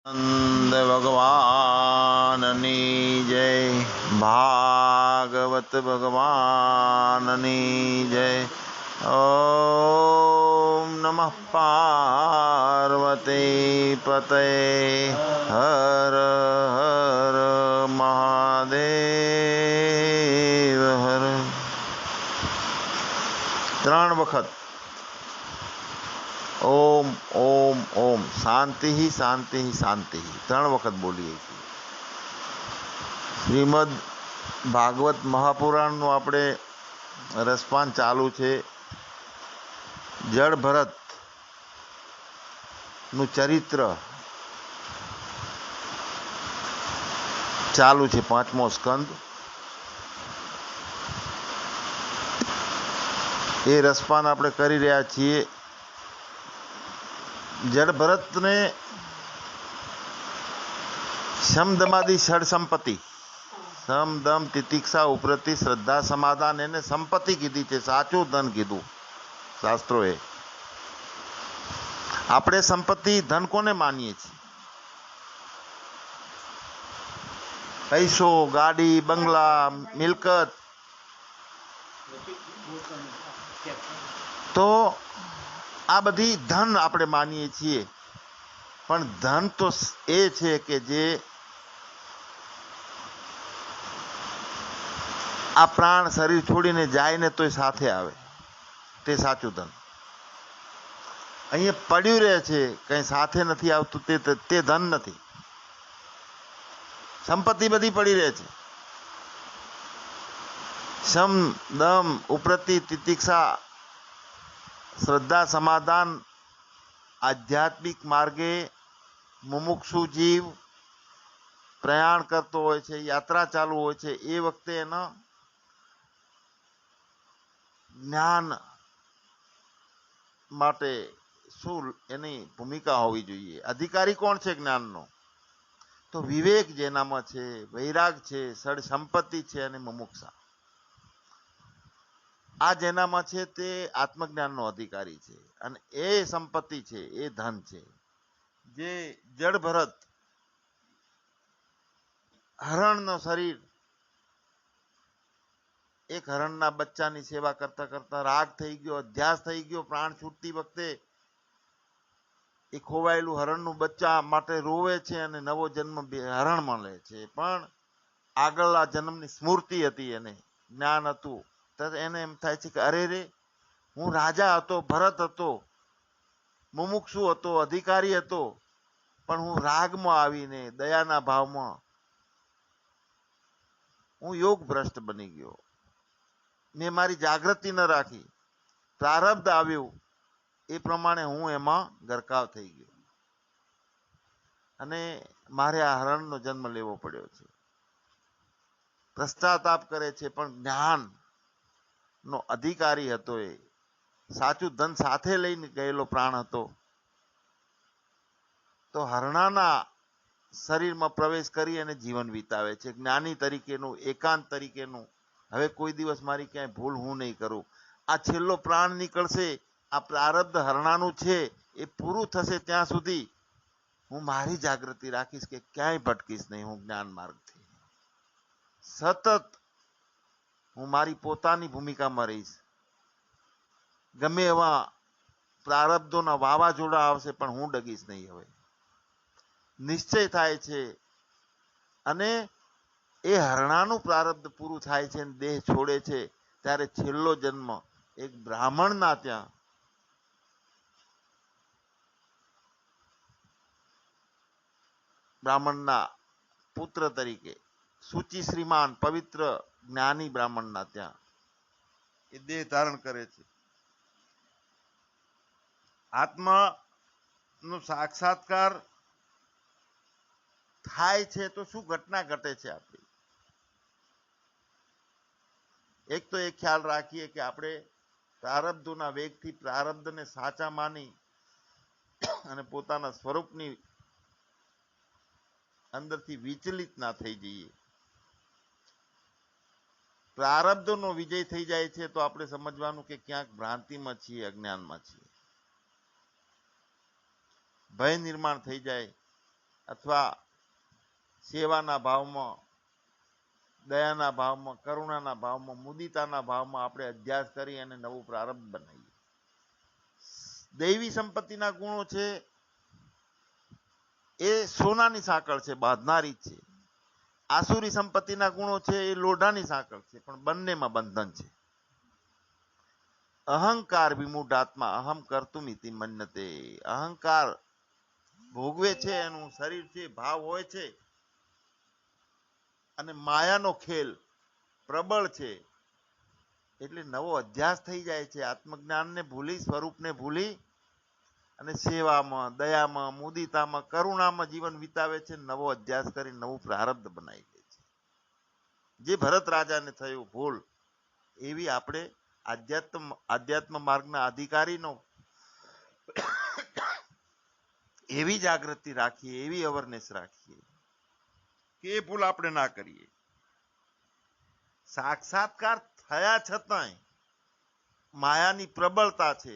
નંદ ભગવાનની જય. ભાગવત ભગવાનની જય. ઓમ નમઃ પાર્વતી પતય. હર હર મહાદેવ હર. 3 વખત ઓમ ઓમ ઓમ શાંતિ શાંતિ શાંતિ 3 વખત બોલીએ છીએ. શ્રીમદ ભાગવત મહાપુરાણનું આપણે રસપાન ચાલુ છે. જળ ભરતનું ચરિત્ર ચાલુ છે. 5મો સ્કંદ. એ રસપાન આપણે કરી રહ્યા છીએ. જળ ભરતને શમદમાદી ષડ સંપત્તિ, સમ દમ તિતિક્ષા ઉપરતિ શ્રદ્ધા સમાધાન, એને સંપત્તિ કીધી છે, સાચું ધન કીધું શાસ્ત્રોએ. આપણે સંપત્તિ ધન કોને માનીએ છીએ? પૈસો, ગાડી, બંગલા, મિલકત. તો આ બધી ધન આપણે માનીએ છીએ. પણ ધન તો એ છે કે જે આ પ્રાણ શરીર છોડીને જાય ને તોય સાથે આવે, તે સાચું ધન. અહીંયા પડ્યું રહે છે, કંઈ સાથે નથી આવતું, તે ધન નથી. સંપત્તિ બધી પડી રહે છે. શમ દમ ઉપરતિ તિતિક્ષા શ્રદ્ધા સમાધાન, આધ્યાત્મિક માર્ગે મુમુક્ષુ જીવ પ્રયાણ કરતો હોય છે, યાત્રા ચાલુ હોય છે, એ વખતે એનો જ્ઞાન માટે શું એની ભૂમિકા હોવી જોઈએ? અધિકારી કોણ છે જ્ઞાનનો? તો વિવેક જેનામાં છે, વૈરાગ છે, સડ સંપત્તિ છે અને મુમુક્ષા, આ જેનામાં છે તે આત્મજ્ઞાનનો અધિકારી છે. અને એ સંપત્તિ છે, એ ધન છે. જે જળ ભરત હરણનો શરીર, એક હરણના બચ્ચાની સેવા કરતા કરતા રાગ થઈ ગયો, અધ્યાસ થઈ ગયો. પ્રાણ છૂટતી વખતે એ ખોવાયેલું હરણનું બચ્ચા માટે રોવે છે અને નવો જન્મ હરણ મળે છે. પણ આગળના જન્મની સ્મૃતિ હતી, એને જ્ઞાન હતું. તો એને એમ થાય છે કે અરે રે, હું રાજા હતો, ભરત હતો, મુમુક્ષુ હતો, અધિકારી હતો, પણ હું રાગમાં આવીને દયાના ભાવમાં હું યોગ ભ્રષ્ટ બની ગયો. મેં મારી જાગૃતિ ન રાખી, પ્રારબ્ધ આવ્યું એ પ્રમાણે હું એમાં ગરકાવ થઈ ગયો અને મારે આ હરણનો જન્મ લેવો પડ્યો છે. પશ્ચાતાપ કરે છે, પણ જ્ઞાન નો અધિકારી હતો. એ સાચું ધન સાથે લઈને ગયેલો પ્રાણ હતો. તો હરણાના શરીરમાં પ્રવેશ કરી અને જીવન વિતાવે છે, જ્ઞાની તરીકેનું, એકાંત તરીકેનું. હવે કોઈ દિવસ મારી ક્યાંય ભૂલ હું નહીં કરું. આ છેલ્લો પ્રાણ નીકળશે, આ પ્રારબ્ધ હરણાનું છે, એ પૂરું થશે ત્યાં સુધી હું મારી જાગૃતિ રાખીશ કે ક્યાંય ભટકીશ નહીં. હું જ્ઞાન માર્ગથી સતત હું મારી પોતાની ભૂમિકામાં રહીશ. ગમે એવા પ્રારબ્ધોના વાવાઝોડા આવશે પણ હું ડગીશ નહીં. હવે નિશ્ચય થાય છે. અને એ હરણાનું પ્રારબ્ધ પૂરું થાય છે, દેહ છોડે છે, ત્યારે છેલ્લો જન્મ એક બ્રાહ્મણના ત્યાં બ્રાહ્મણના પુત્ર તરીકે, સૂચિ શ્રીમાન પવિત્ર જ્ઞાની બ્રાહ્મણના ત્યાં એ દેહ ધારણ કરે છે. આત્મા નો સાક્ષાત્કાર થાય છે તો શું ઘટના ઘટે છે આપણી? એક તો એ ખ્યાલ રાખીએ કે આપણે પ્રારબ્ધોના વેગથી પ્રારબ્ધને સાચા માની અને પોતાના સ્વરૂપની અંદરથી વિચલિત ના થઈ જઈએ. પ્રારબ્ધનો વિજય થઈ જાય છે તો આપણે સમજવાનું કે ક્યાંક ભ્રાંતિમાં છીએ, અજ્ઞાનમાં છીએ. ભય નિર્માણ થઈ જાય અથવા સેવાના ભાવમાં, દયાના ભાવમાં, કરુણાના ભાવમાં, મુદિતાના ભાવમાં આપણે અધ્યાસ કરી અને નવું પ્રારબ્ધ બનાવીએ. દૈવી સંપત્તિના ગુણો છે એ સોનાની સાંકળ છે, બાંધનારી છે. આસુરી સંપત્તિના ગુણો છે એ લોઢાની સાંકળ છે, પણ બંનેમાં બંધન છે. અહંકાર વિમૂઢાત્મા અહમ કર્તુમ ઇતિ મન્યતે. અહંકાર ભોગવે છે, એનું શરીર છે, ભાવ હોય છે, અને માયાનો ખેલ પ્રબળ છે, એટલે નવો અધ્યાસ થઈ જાય છે. આત્મજ્ઞાનને ભૂલી, સ્વરૂપને ભૂલી અને સેવામાં, દયામાં, મુદિતામાં, કરુણામાં જીવન વિતાવે છે. નવો અધ્યાસ કરી નવું પ્રારબ્ધ બનાવી દે છે. જે ભરત રાજાને થયું ભૂલ, એવી આપણે આધ્યાત્મ માર્ગના અધિકારીનો એવી જાગૃતિ રાખીએ, એવી અવેરનેસ રાખીએ કે એ ભૂલ આપણે ના કરીએ. સાક્ષાત્કાર થયા છતાંય માયાની પ્રબળતા છે,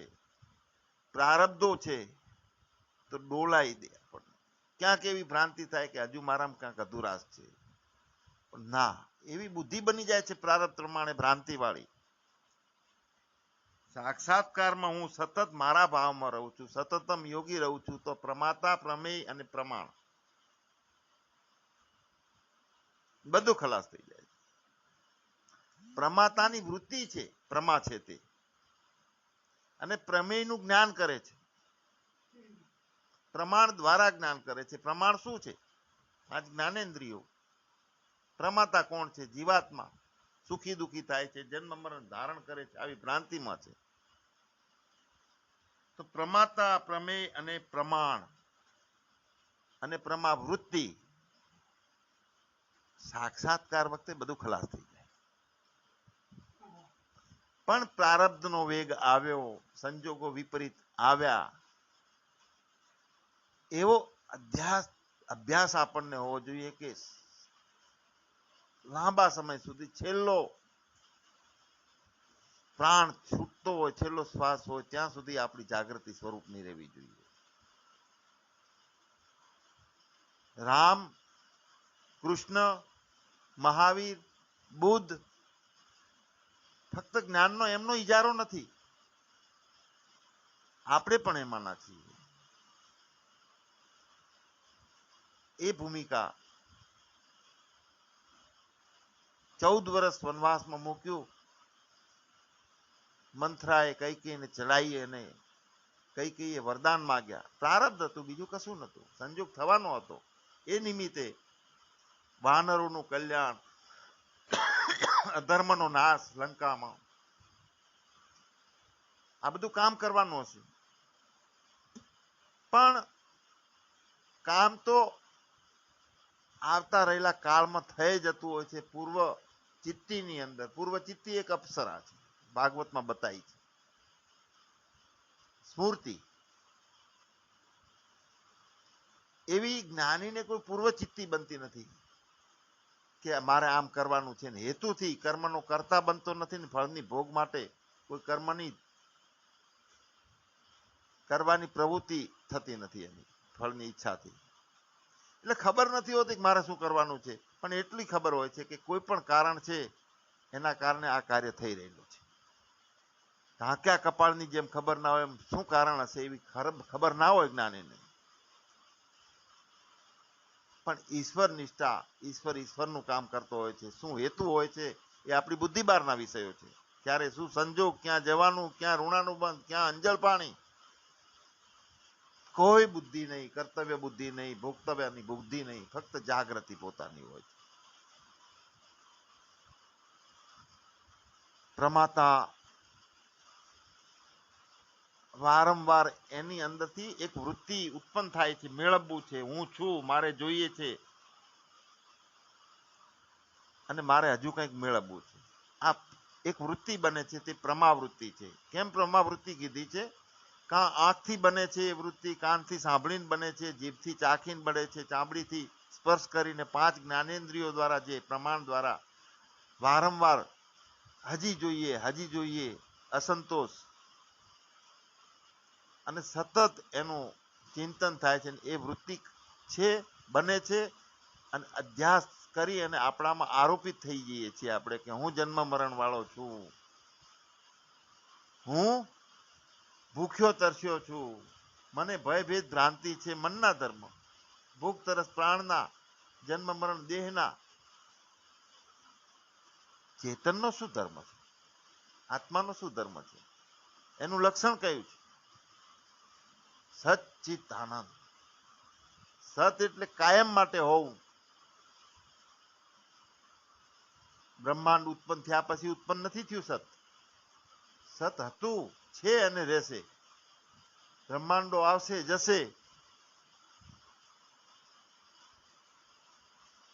પ્રારબ્ધો છે, તો ડોલાઈ દે આપણને. ક્યાંક એવી ભ્રાંતિ થાય કે હજુ મારામાં ક્યાંક અધુરાશ છે. ના, એવી બુદ્ધિ બની જાય છે પ્રારબ્ધ પ્રમાણે ભ્રાંતિ વાળી. સાક્ષાત્કારમાં હું સતત મારા ભાવમાં રહું છું, સતતમ યોગી રહું છું, તો પ્રમાતા, પ્રમેય અને પ્રમાણ બધું ખલાસ થઈ જાય છે. પ્રમાતાની વૃત્તિ છે, પ્રમા છે તે, અને પ્રમેયનું જ્ઞાન કરે છે, પ્રમાણ દ્વારા જ્ઞાન કરે છે. પ્રમાણ શું છે? આ જ્ઞાનેન્દ્રિયો. પ્રમાતા કોણ છે? જીવાત્મા. સુખી દુઃખી થાય છે, જન્મ મરણ ધારણ કરે છે, આવી ભ્રાંતિમાં છે. તો પ્રમાતા, પ્રમેય અને પ્રમાણ અને પ્રમાવૃત્તિ સાક્ષાત્કાર વખતે બધું ખલાસ થઈ જાય. પણ પ્રારબ્ધનો વેગ આવ્યો, સંજોગો વિપરીત આવ્યા, એવો અભ્યાસ આપણને હોવો જોઈએ કે લાંબા સમય સુધી, છેલ્લો પ્રાણ છૂટતો હોય, છેલ્લો શ્વાસ હોય, ત્યાં સુધી આપણી જાગૃતિ સ્વરૂપની રહેવી જોઈએ. રામ, કૃષ્ણ, મહાવીર, બુદ્ધ ફક્ત જ્ઞાનનો એમનો ઇજારો નથી, આપણે પણ એમાંના છીએ. એ ભૂમિકા 14 વર્ષ વનવાસમાં મૂક્યું. મંથરાએ કૈકેયીને ચડાવી અને કૈકેયીએ વરદાન માગ્યા. પ્રારબ્ધ હતું, બીજું કશું નતું. સંજોગ થવાનો હતો. એ નિમિત્તે વાનરોનું કલ્યાણ, અધર્મનો નાશ લંકામાં, આ બધું કામ કરવાનું હશે. પણ કામ તો આવતા રહેલા કાળમાં થઈ જતું હોય છે. પૂર્વ ચિત્તીની અંદર, પૂર્વ ચિત્તી એક અપ્સરા છે, ભાગવતમાં બતાવી છે. સ્મૃતિ એવી જ્ઞાનીને કોઈ પૂર્વ ચિત્તી બનતી નથી કે મારે આમ કરવાનું છે, ને હેતુથી કર્મનો કરતા બનતો નથી, ને ફળની ભોગ માટે કોઈ કર્મની કરવાની પ્રવૃત્તિ થતી નથી, એની ફળની ઈચ્છાથી. એટલે ખબર નથી હોતી કે મારે શું કરવાનું છે, પણ એટલી ખબર હોય છે કે કોઈ પણ કારણ છે, એના કારણે આ કાર્ય થઈ રહેલું છે. ઢાંક્યા કપાળની જેમ ખબર ના હોય એમ શું કારણ હશે એવી ખબર ના હોય જ્ઞાનીને. પણ ઈશ્વર નિષ્ઠા, ઈશ્વરનું કામ કરતો હોય છે. શું હેતુ હોય છે એ આપણી બુદ્ધિ બહારના વિષયો છે. ક્યારે શું સંજોગ, ક્યાં જવાનું, ક્યાં ઋણાનું બંધ, ક્યાં અંજળ પાણી, કોઈ બુદ્ધિ નહીં, કર્તવ્ય બુદ્ધિ નહીં, ભોક્તવ્યની બુદ્ધિ નહીં, ફક્ત જાગૃતિ પોતાની હોય છે. પ્રમાતા વારંવાર એની અંદરથી એક વૃત્તિ ઉત્પન્ન થાય છે, મેળવવું છે, હું છું, મારે જોઈએ છે, અને મારે હજુ કંઈક મેળવવું છે. આ એક વૃત્તિ બને છે, તે પ્રમાવૃત્તિ છે. કેમ પ્રમાવૃત્તિ કીધી છે? કાં આંખથી બને છે એ વૃત્તિ, કાનથી સાંભળીને બને છે, જીભથી ચાખીને બને છે, ચામડીથી સ્પર્શ કરીને, 5 જ્ઞાનેન્દ્રિયો દ્વારા, જે પ્રમાણ દ્વારા વારંવાર હજી જોઈએ અસંતોષ અને સતત એનું ચિંતન થાય છે. એ વૃત્તિ છે બને છે અને અધ્યાસ કરી અને આપણામાં આરોપિત થઈ જઈએ છીએ આપણે કે હું જન્મ મરણ વાળો છું, હું ભૂખ્યો તરસ્યો છું, મને ભયભેદ ભ્રાંતિ છે. મનના ધર્મ, ભૂખ તરસ પ્રાણના, જન્મ મરણ દેહના. ચેતનનો શું ધર્મ છે? આત્માનો શું ધર્મ છે? એનું લક્ષણ કયું છે? સચ્ચિદાનંદ. સત એટલે કાયમ માટે હોવું. બ્રહ્માંડ ઉત્પન્ન થયા પછી ઉત્પન્ન નથી થયું સત. સત હતું, છે અને રહેશે. બ્રહ્માંડો આવશે જશે,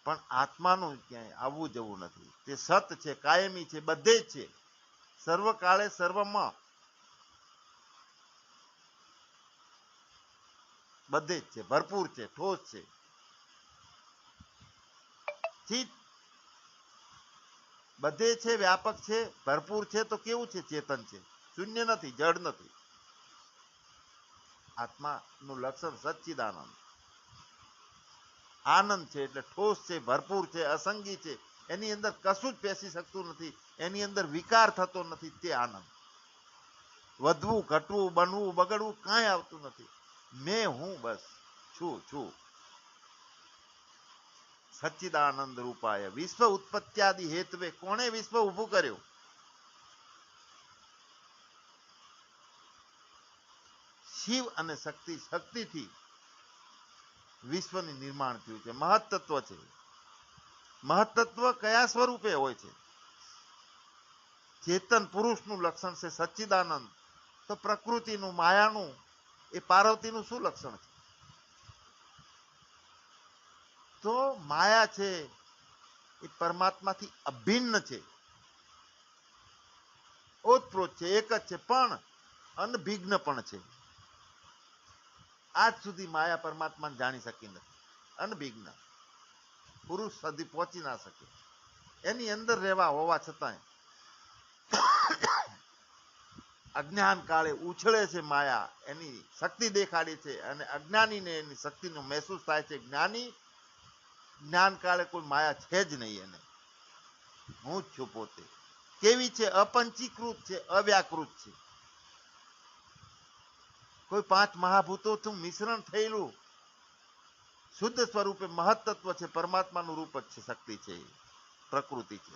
પણ આત્માનું ક્યાંય આવવું જવું નથી. તે સત છે, કાયમી છે, બધે જ છે, સર્વકાળે સર્વમાં, બધે જ છે, ભરપૂર છે, ઠોસ છે. ચિત્ત બધે છે, વ્યાપક છે, ભરપૂર છે. તો કેવું છે? ચેતન છે, શૂન્ય નથી, જડ નથી. આત્માનું લક્ષણ સચ્ચિદાનંદ. આનંદ છે એટલે ઠોસ છે, ભરપૂર છે, અસંગી છે. એની અંદર કશું જ પેસી શકતું નથી, એની અંદર વિકાર થતો નથી. તે આનંદ. વધવું, ઘટવું, બનવું, બગડવું કાંઈ આવતું નથી. મેં હું બસ છું. સચ્ચિદાનંદ રૂપાય વિશ્વ ઉત્પત્ત્યાદિ હેતુએ. કોણે વિશ્વ ઊભું કર્યું? શિવ અને શક્તિથી વિશ્વનું નિર્માણ થયું છે. મહત્તત્વ છે. મહત્તત્વ કયા સ્વરૂપે હોય છે? ચેતન પુરુષનું લક્ષણ છે સચ્ચિદાનંદ. તો પ્રકૃતિનું, માયાનું, એ પાર્વતીનું શું લક્ષણ છે? તો માયા છે એ પરમાત્માથી અભિન્ન છે, ઓતપ્રોત છે, એક જ છે, પણ અનભિજ્ઞ પણ છે. આજ સુધી માયા પરમાત્માને જાણી શકી નથી. અનભિજ્ઞ. પુરુષ સુધી પહોંચી ના શકે. એની અંદર રહેવા હોવા છતાંય અજ્ઞાન કાળે ઉછળે છે માયા. એની શક્તિ દેખાડી છે અને અજ્ઞાનીને એની શક્તિનો મહેસૂસ થાય છે. જ્ઞાની જ્ઞાન કાળે કોઈ માયા છે જ નહીં. એને હું જ છું પોતે. કેવી છે? અપંચીકૃત છે, અવ્યાકૃત છે. કોઈ પાંચ મહાભૂતોથી મિશ્રણ થયેલું શુદ્ધ સ્વરૂપે મહત્તત્વ છે. પરમાત્માનું રૂપ જ છે, શક્તિ છે, પ્રકૃતિ છે.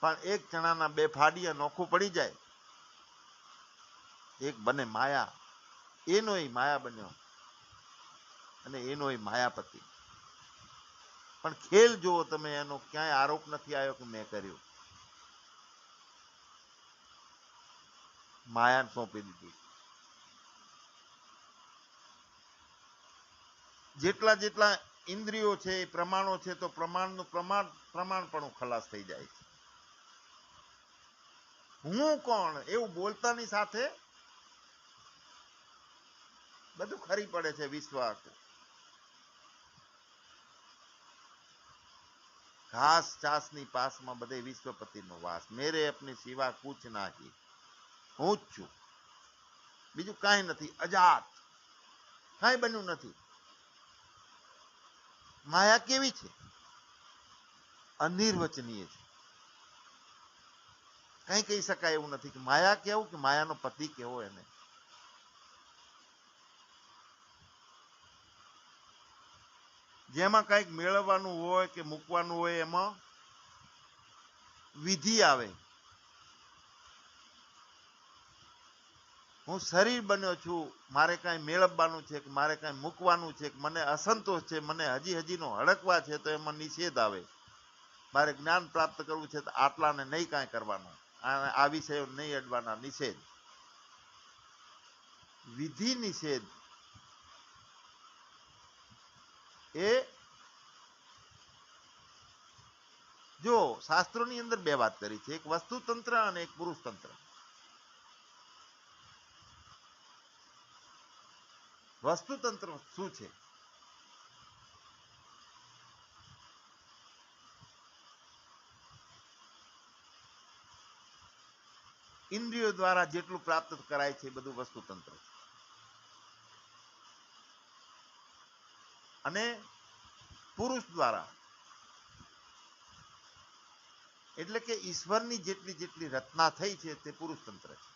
પણ એક ચણાના બે ફાડીયા નોખું પડી જાય, એક બને માયા. એનો માયા બન્યો અને એનો માયાપતિ. પણ ખેલ જુઓ તમે, એનો ક્યાંય આરોપ નથી આવ્યો કે મેં કર્યું. માયાને સોંપી દીધું. જેટલા ઇન્દ્રિયો છે એ પ્રમાણો છે, તો પ્રમાણનું પ્રમાણપણું ખલાસ થઈ જાય છે. હું કોણ એવું બોલતાની સાથે બધું ખરી પડે છે. વિશ્વ આખું ઘાસ ચાસની પાસમાં બધે વિશ્વપતિનો વાસ. મેરે અપની સિવા કુછ નાહી. હું જ છું, બીજું કાંઈ નથી. અજાત, કાંઈ બન્યું નથી. માયા કેવી છે? અનિર્વચનીય છે. કઈ કહી શકાય એવું નથી કે માયા કેવું, કે માયાનો પતિ કેવો. એને જેમાં કઈક મેળવવાનું હોય કે મૂકવાનું હોય, એમાં વિધિ આવે. હું શરીર બન્યો છું, મારે કાંઈ મેળવવાનું છે, કે મારે કાંઈ મૂકવાનું છે, કે મને અસંતોષ છે, મને હજીનો હડકવા છે, તો એમાં નિષેધ આવે. મારે જ્ઞાન પ્રાપ્ત કરવું છે તો આટલાને નહીં કાંઈ કરવાનું, આ વિષયો નહીં અડવાના. નિષેધ, વિધિ નિષેધ. એ જો શાસ્ત્રોની અંદર બે વાત કરી છે, એક વસ્તુતંત્ર અને એક પુરુષ તંત્ર. વસ્તુતંત્ર શું છે? ઇન્દ્રિયો દ્વારા જેટલું પ્રાપ્ત કરાય છે એ બધું વસ્તુતંત્ર છે. અને પુરુષ દ્વારા. એટલે કે ઈશ્વરની જેટલી જેટલી રચના થઈ છે તે પુરુષ તંત્ર છે.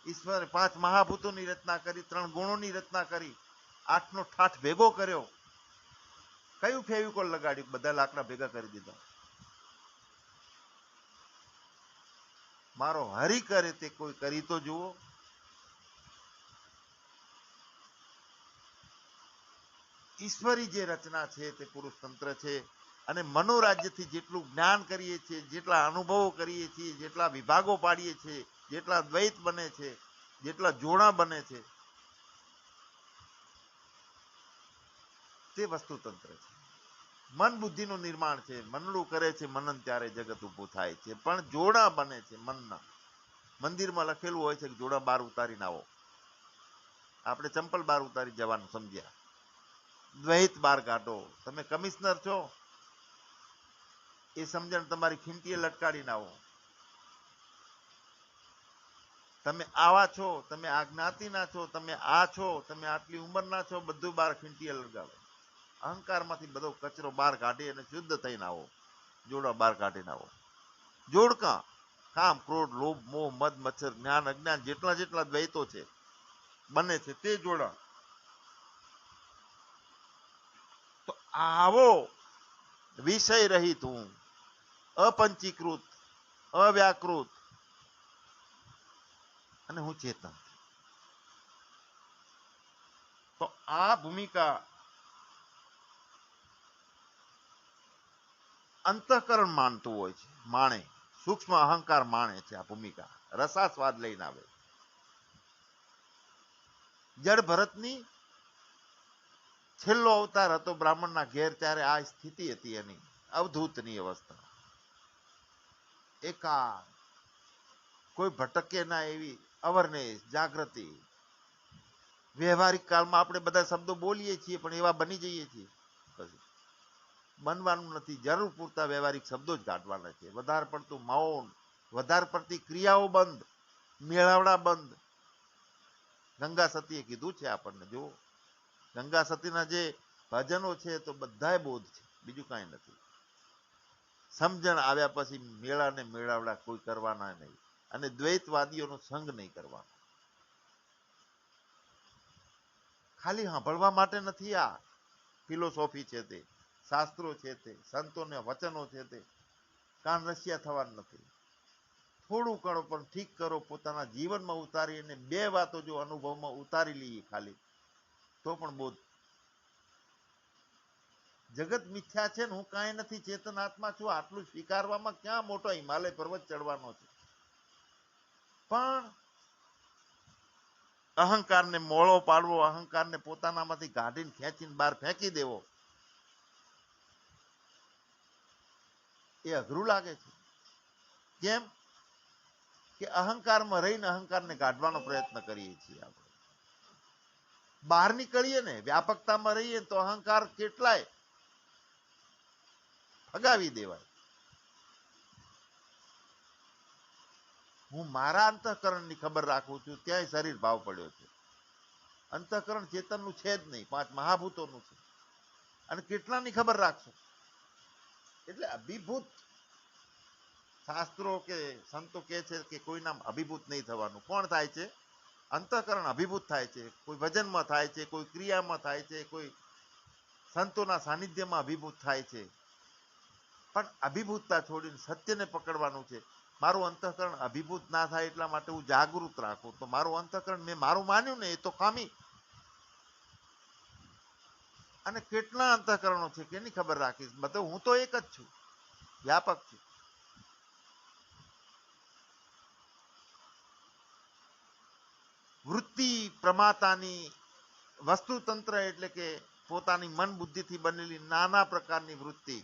ઈશ્વરે 5 મહાભૂતોની રચના કરી, 3 ગુણોની રચના કરી, 8નો ઠાઠ ભેગો કર્યો. કયું ફેવિકોલ લગાડ્યું? બધા લાકડા ભેગા કરી દીધા. મારો હરી કરે તે કોઈ કરી તો જુઓ. ઈશ્વરી જે રચના છે તે પુરુષ તંત્ર છે. અને મનોરાજ્યથી જેટલું જ્ઞાન કરીએ છીએ, જેટલા અનુભવો કરીએ છીએ, જેટલા વિભાગો પાડીએ છીએ, જેટલા દ્વૈત બને છે, જેટલા જોડા બને છે, તે વસ્તુ તંત્ર છે. મન બુદ્ધિનું નિર્માણ છે. મનડું કરે છે મનન ત્યારે જગત ઊભું થાય છે. પણ જોડા બને છે મનના. મંદિરમાં લખેલું હોય છે કે જોડા બાર ઉતારીને આવો. આપણે ચંપલ બાર ઉતારી જવાનું સમજ્યા. દ્વૈત બાર કાઢો. તમે કમિશનર છો, એ સમજણ તમારી ખીમતીએ લટકાડીને આવો. તમે આવા છો, તમે આ જ્ઞાતિના છો, તમે આ છો, તમે આટલી ઉંમરના છો, બધું બાર ખીમતીએ લટકાવો. અહંકારમાંથી બધો કચરો બહાર કાઢી અને શુદ્ધ થઈને આવો. જોડા બહાર કાઢીને આવો. જોડકા કામ, ક્રોધ, લોભ, મોહ, મદ, મચ્છર, જ્ઞાન, અજ્ઞાન, જેટલા જેટલા દ્વૈતો છે બને છે તે જોડા. તો આવો વિષય રહિત હું, અપંચીકૃત, અવ્યાકૃત, અને હું ચેતન. તો આ ભૂમિકા અંતઃકરણ માનતું હોય છે. માણે સૂક્ષ્મ અહંકાર માણે છે આ ભૂમિકા. રસાસ્વાદ લઈને આવે. જડ ભરતની છેલ્લો અવતાર હતો બ્રાહ્મણના ઘેર, ત્યારે આ સ્થિતિ હતી એની અવધૂતની અવસ્થા. એકાંત, કોઈ ભટકે ના એવી અવરનેસ, જાગૃતિ. વ્યવહારિક કાળમાં આપણે બધા શબ્દો બોલીએ છીએ પણ એવા બની જઈએ છીએ. પછી બનવાનું નથી. જરૂર પૂરતા વ્યવહારિક શબ્દો જ કાઢવાના છે. વધારે પડતું મૌન, વધારે પડતી ક્રિયાઓ બંધ, મેળાવડા બંધ. ગંગા સતીએ કીધું છે આપણને. જો ગંગા સતીના જે ભજનો છે તો બધાય બોધ છે, બીજું કાંઈ નથી. સમજણ આવ્યા પછી મેળાને મેળાવડા કોઈ કરવાના નહીં. અને દ્વૈતવાદીઓનો સંગ નહીં કરવાનો. ખાલી સાંભળવા માટે નથી. આ ફિલોસોફી છે તે, શાસ્ત્રો છે તે, સંતોના વચનો છે તે. કાન રસિયા થવાનું નથી. થોડું કરો પણ ઠીક કરો. પોતાના જીવનમાં ઉતારી અને 2 વાતો જો અનુભવમાં ઉતારી લઈએ ખાલી, તો પણ બોધ. જગત મિથ્યા છે ને હું કાંઈ નથી, ચેતન આત્મા છું, આટલું સ્વીકારવામાં ક્યાં મોટો હિમાલય પર્વત ચડવાનો છે. પણ અહંકારને મોળો પાડવો, અહંકારને પોતાનામાંથી કાઢીને ખેંચીને બહાર ફેંકી દેવો, એ અઘરું લાગે છે. કેમ કે અહંકારમાં રહીને અહંકારને કાઢવાનો પ્રયત્ન કરીએ છીએ આપણે. બહાર નીકળીએ ને, વ્યાપકતામાં રહીએ તો અહંકાર કેટલાય ફગાવી દેવાય. હું મારા અંતઃકરણની ખબર રાખું છું, ત્યાંય શરીર ભાવ પડ્યો છે. અંતઃકરણ ચેતનનું છે જ નહીં, 5 મહાભૂતોનું છે. અને કેટલાની ખબર રાખશો? એટલે અભિભૂત શાસ્ત્રો કે સંતો કે છે કે કોઈના અભિભૂત નહીં થવાનું. કોણ થાય છે? અંતઃકરણ અભિભૂત થાય છે. કોઈ ભજનમાં થાય છે, કોઈ ક્રિયામાં થાય છે, કોઈ સંતોના સાનિધ્યમાં અભિભૂત થાય છે. પણ અભિભૂતતા છોડીને સત્યને પકડવાનું છે. મારું અંતઃકરણ અભિભૂત ના થાય એટલા માટે હું જાગૃત રાખું. તો મારું અંતઃકરણ મેં મારું માન્યું ને એ તો ખામી. અને કેટલા અંતઃકરણો છે કેની ખબર રાખીશ? બધું હું તો એક જ છું, વ્યાપક છું. વૃત્તિ પ્રમાતાની વસ્તુતંત્ર એટલે કે પોતાની મન બુદ્ધિથી બનેલી નાના પ્રકારની વૃત્તિ,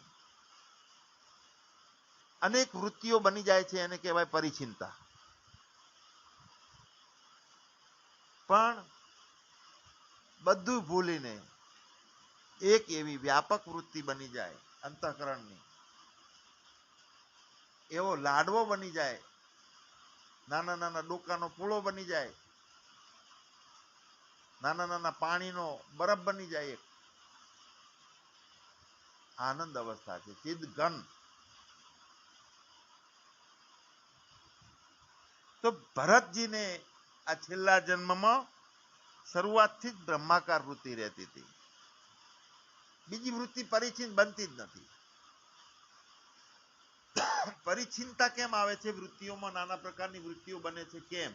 અનેક વૃત્તિઓ બની જાય છે, એને કહેવાય પરિચિંતા. પણ બધું ભૂલીને એક એવી વ્યાપક વૃત્તિ બની જાય અંતઃકરણની, એવો લાડવો બની જાય, નાના નાના ડોકાનો પૂળો બની જાય, નાના નાના પાણીનો બરફ બની જાય. આનંદ અવસ્થા છે, ચિદઘન. તો ભરતજીને આ છેલ્લા જન્મમાં શરૂઆતથી જ બ્રહ્માકાર વૃત્તિ રહેતી હતી. બીજી વૃત્તિ પરિચિન બનતી જ નથી. પરિચિનતા કેમ આવે છે વૃત્તિઓમાં? નાના પ્રકારની વૃત્તિઓ બને છે કેમ?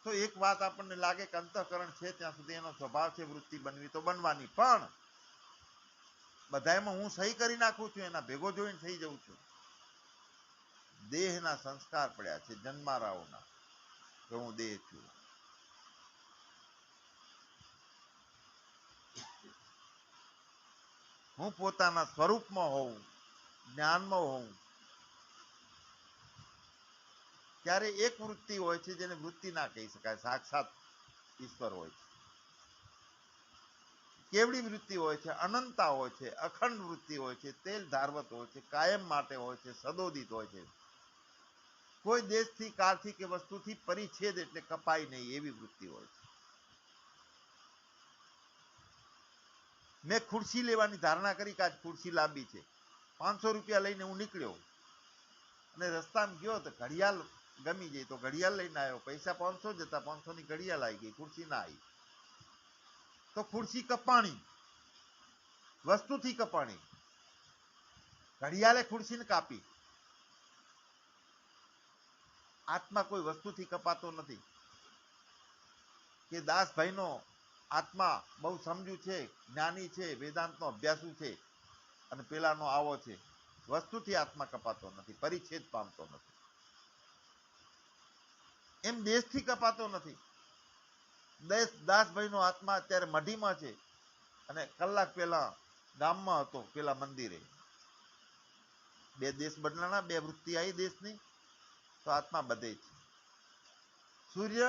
તો એક વાત આપણને લાગે કે અંતઃકરણ છે ત્યાં સુધી એનો સ્વભાવ છે વૃત્તિ બનવી તો બનવાની, પણ બધામાં હું સહી કરી નાખું છું, એના ભેગો જોઈને થઈ જઉં છું. દેહના સંસ્કાર પડ્યા છે જન્મારાઓના કે હું દેહ છું. હું પોતાના સ્વરૂપમાં હોઉં, જ્ઞાનમાં હોઉં, ત્યારે એક વૃત્તિ હોય છે જેને વૃત્તિ ના કહી શકાય, સાક્ષાત ઈશ્વર હોય છે. કેવડી વૃત્તિ હોય છે? અનંતા હોય છે, અખંડ વૃત્તિ હોય છે, તેલ ધારવત હોય છે, કાયમ માટે હોય છે, સદોદિત હોય છે. કોઈ દેશથી, કાળથી કે વસ્તુથી પરિચ્છેદ એટલે કપાય નહીં એવી વૃત્તિ હોય છે. મેં ખુરશી લેવાની ધારણા કરી કે આજ ખુરશી લાંબી છે, 500 રૂપિયા લઈને હું નીકળ્યો અને રસ્તામાં ગયો તો ઘડિયાળ ગમી ગઈ તો ઘડિયાળ લઈને આવ્યો, પૈસા 500 જ હતા, 500 ની ઘડિયાળ આવી ગઈ, ખુરશી ના આવી. તો ખુરશી કપાણી, વસ્તુથી કપાણી. ઘડિયાળે ખુરશીને કાપી. આત્મા કોઈ વસ્તુથી કપાતો નથી. કે દાસભાઈનો આત્મા બહુ સમજુ છે, જ્ઞાની છે, વેદાંતનો અભ્યાસુ છે, અને પેલાનો આવો છે. વસ્તુથી આત્મા કપાતો નથી, પરિચ્છેદ પામતો નથી. એમ દેશથી કપાતો નથી. દાસભાઈનો આત્મા અત્યારે મઢીમાં છે અને કલાક પહેલા ગામમાં હતો, પેલા મંદિરે. બે દેશ બદલાના, બે વૃત્તિ આવી દેશની, તો આત્મા બધે છે. સૂર્ય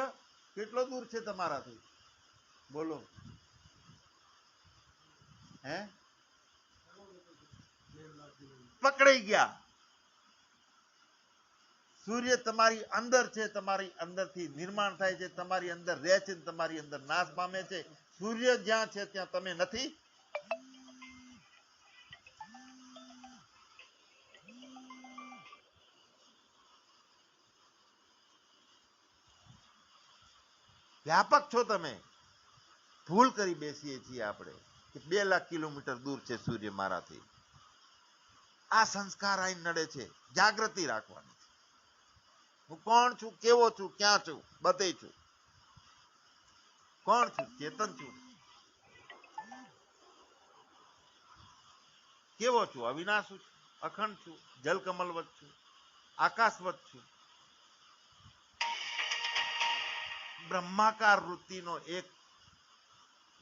કેટલો દૂર છે તમારાથી? બોલો. હે? પકડાઈ ગયા. સૂર્ય તમારી અંદર છે, તમારી અંદરથી નિર્માણ થાય છે, તમારી અંદર રહે છે, તમારી અંદર નાશ પામે છે. સૂર્ય જ્યાં છે ત્યાં તમે નથી. વ્યાપક છો તમે. ભૂલ કરી બેસીએ છીએ આપણે કે 2 લાખ કિલોમીટર દૂર છે સૂર્ય મારાથી. આ સંસ્કાર આઈ નડે છે. જાગૃતિ રાખવાની. હું કોણ છું, કેવો છું, ક્યાં છું, બધે છું. કોણ છું? ચેતન છું. કેવો છું? અવિનાશુ છું, અખંડ છું, જલકમલવત છું, આકાશવત છું. બ્રહ્માકાર વૃત્તિનો એક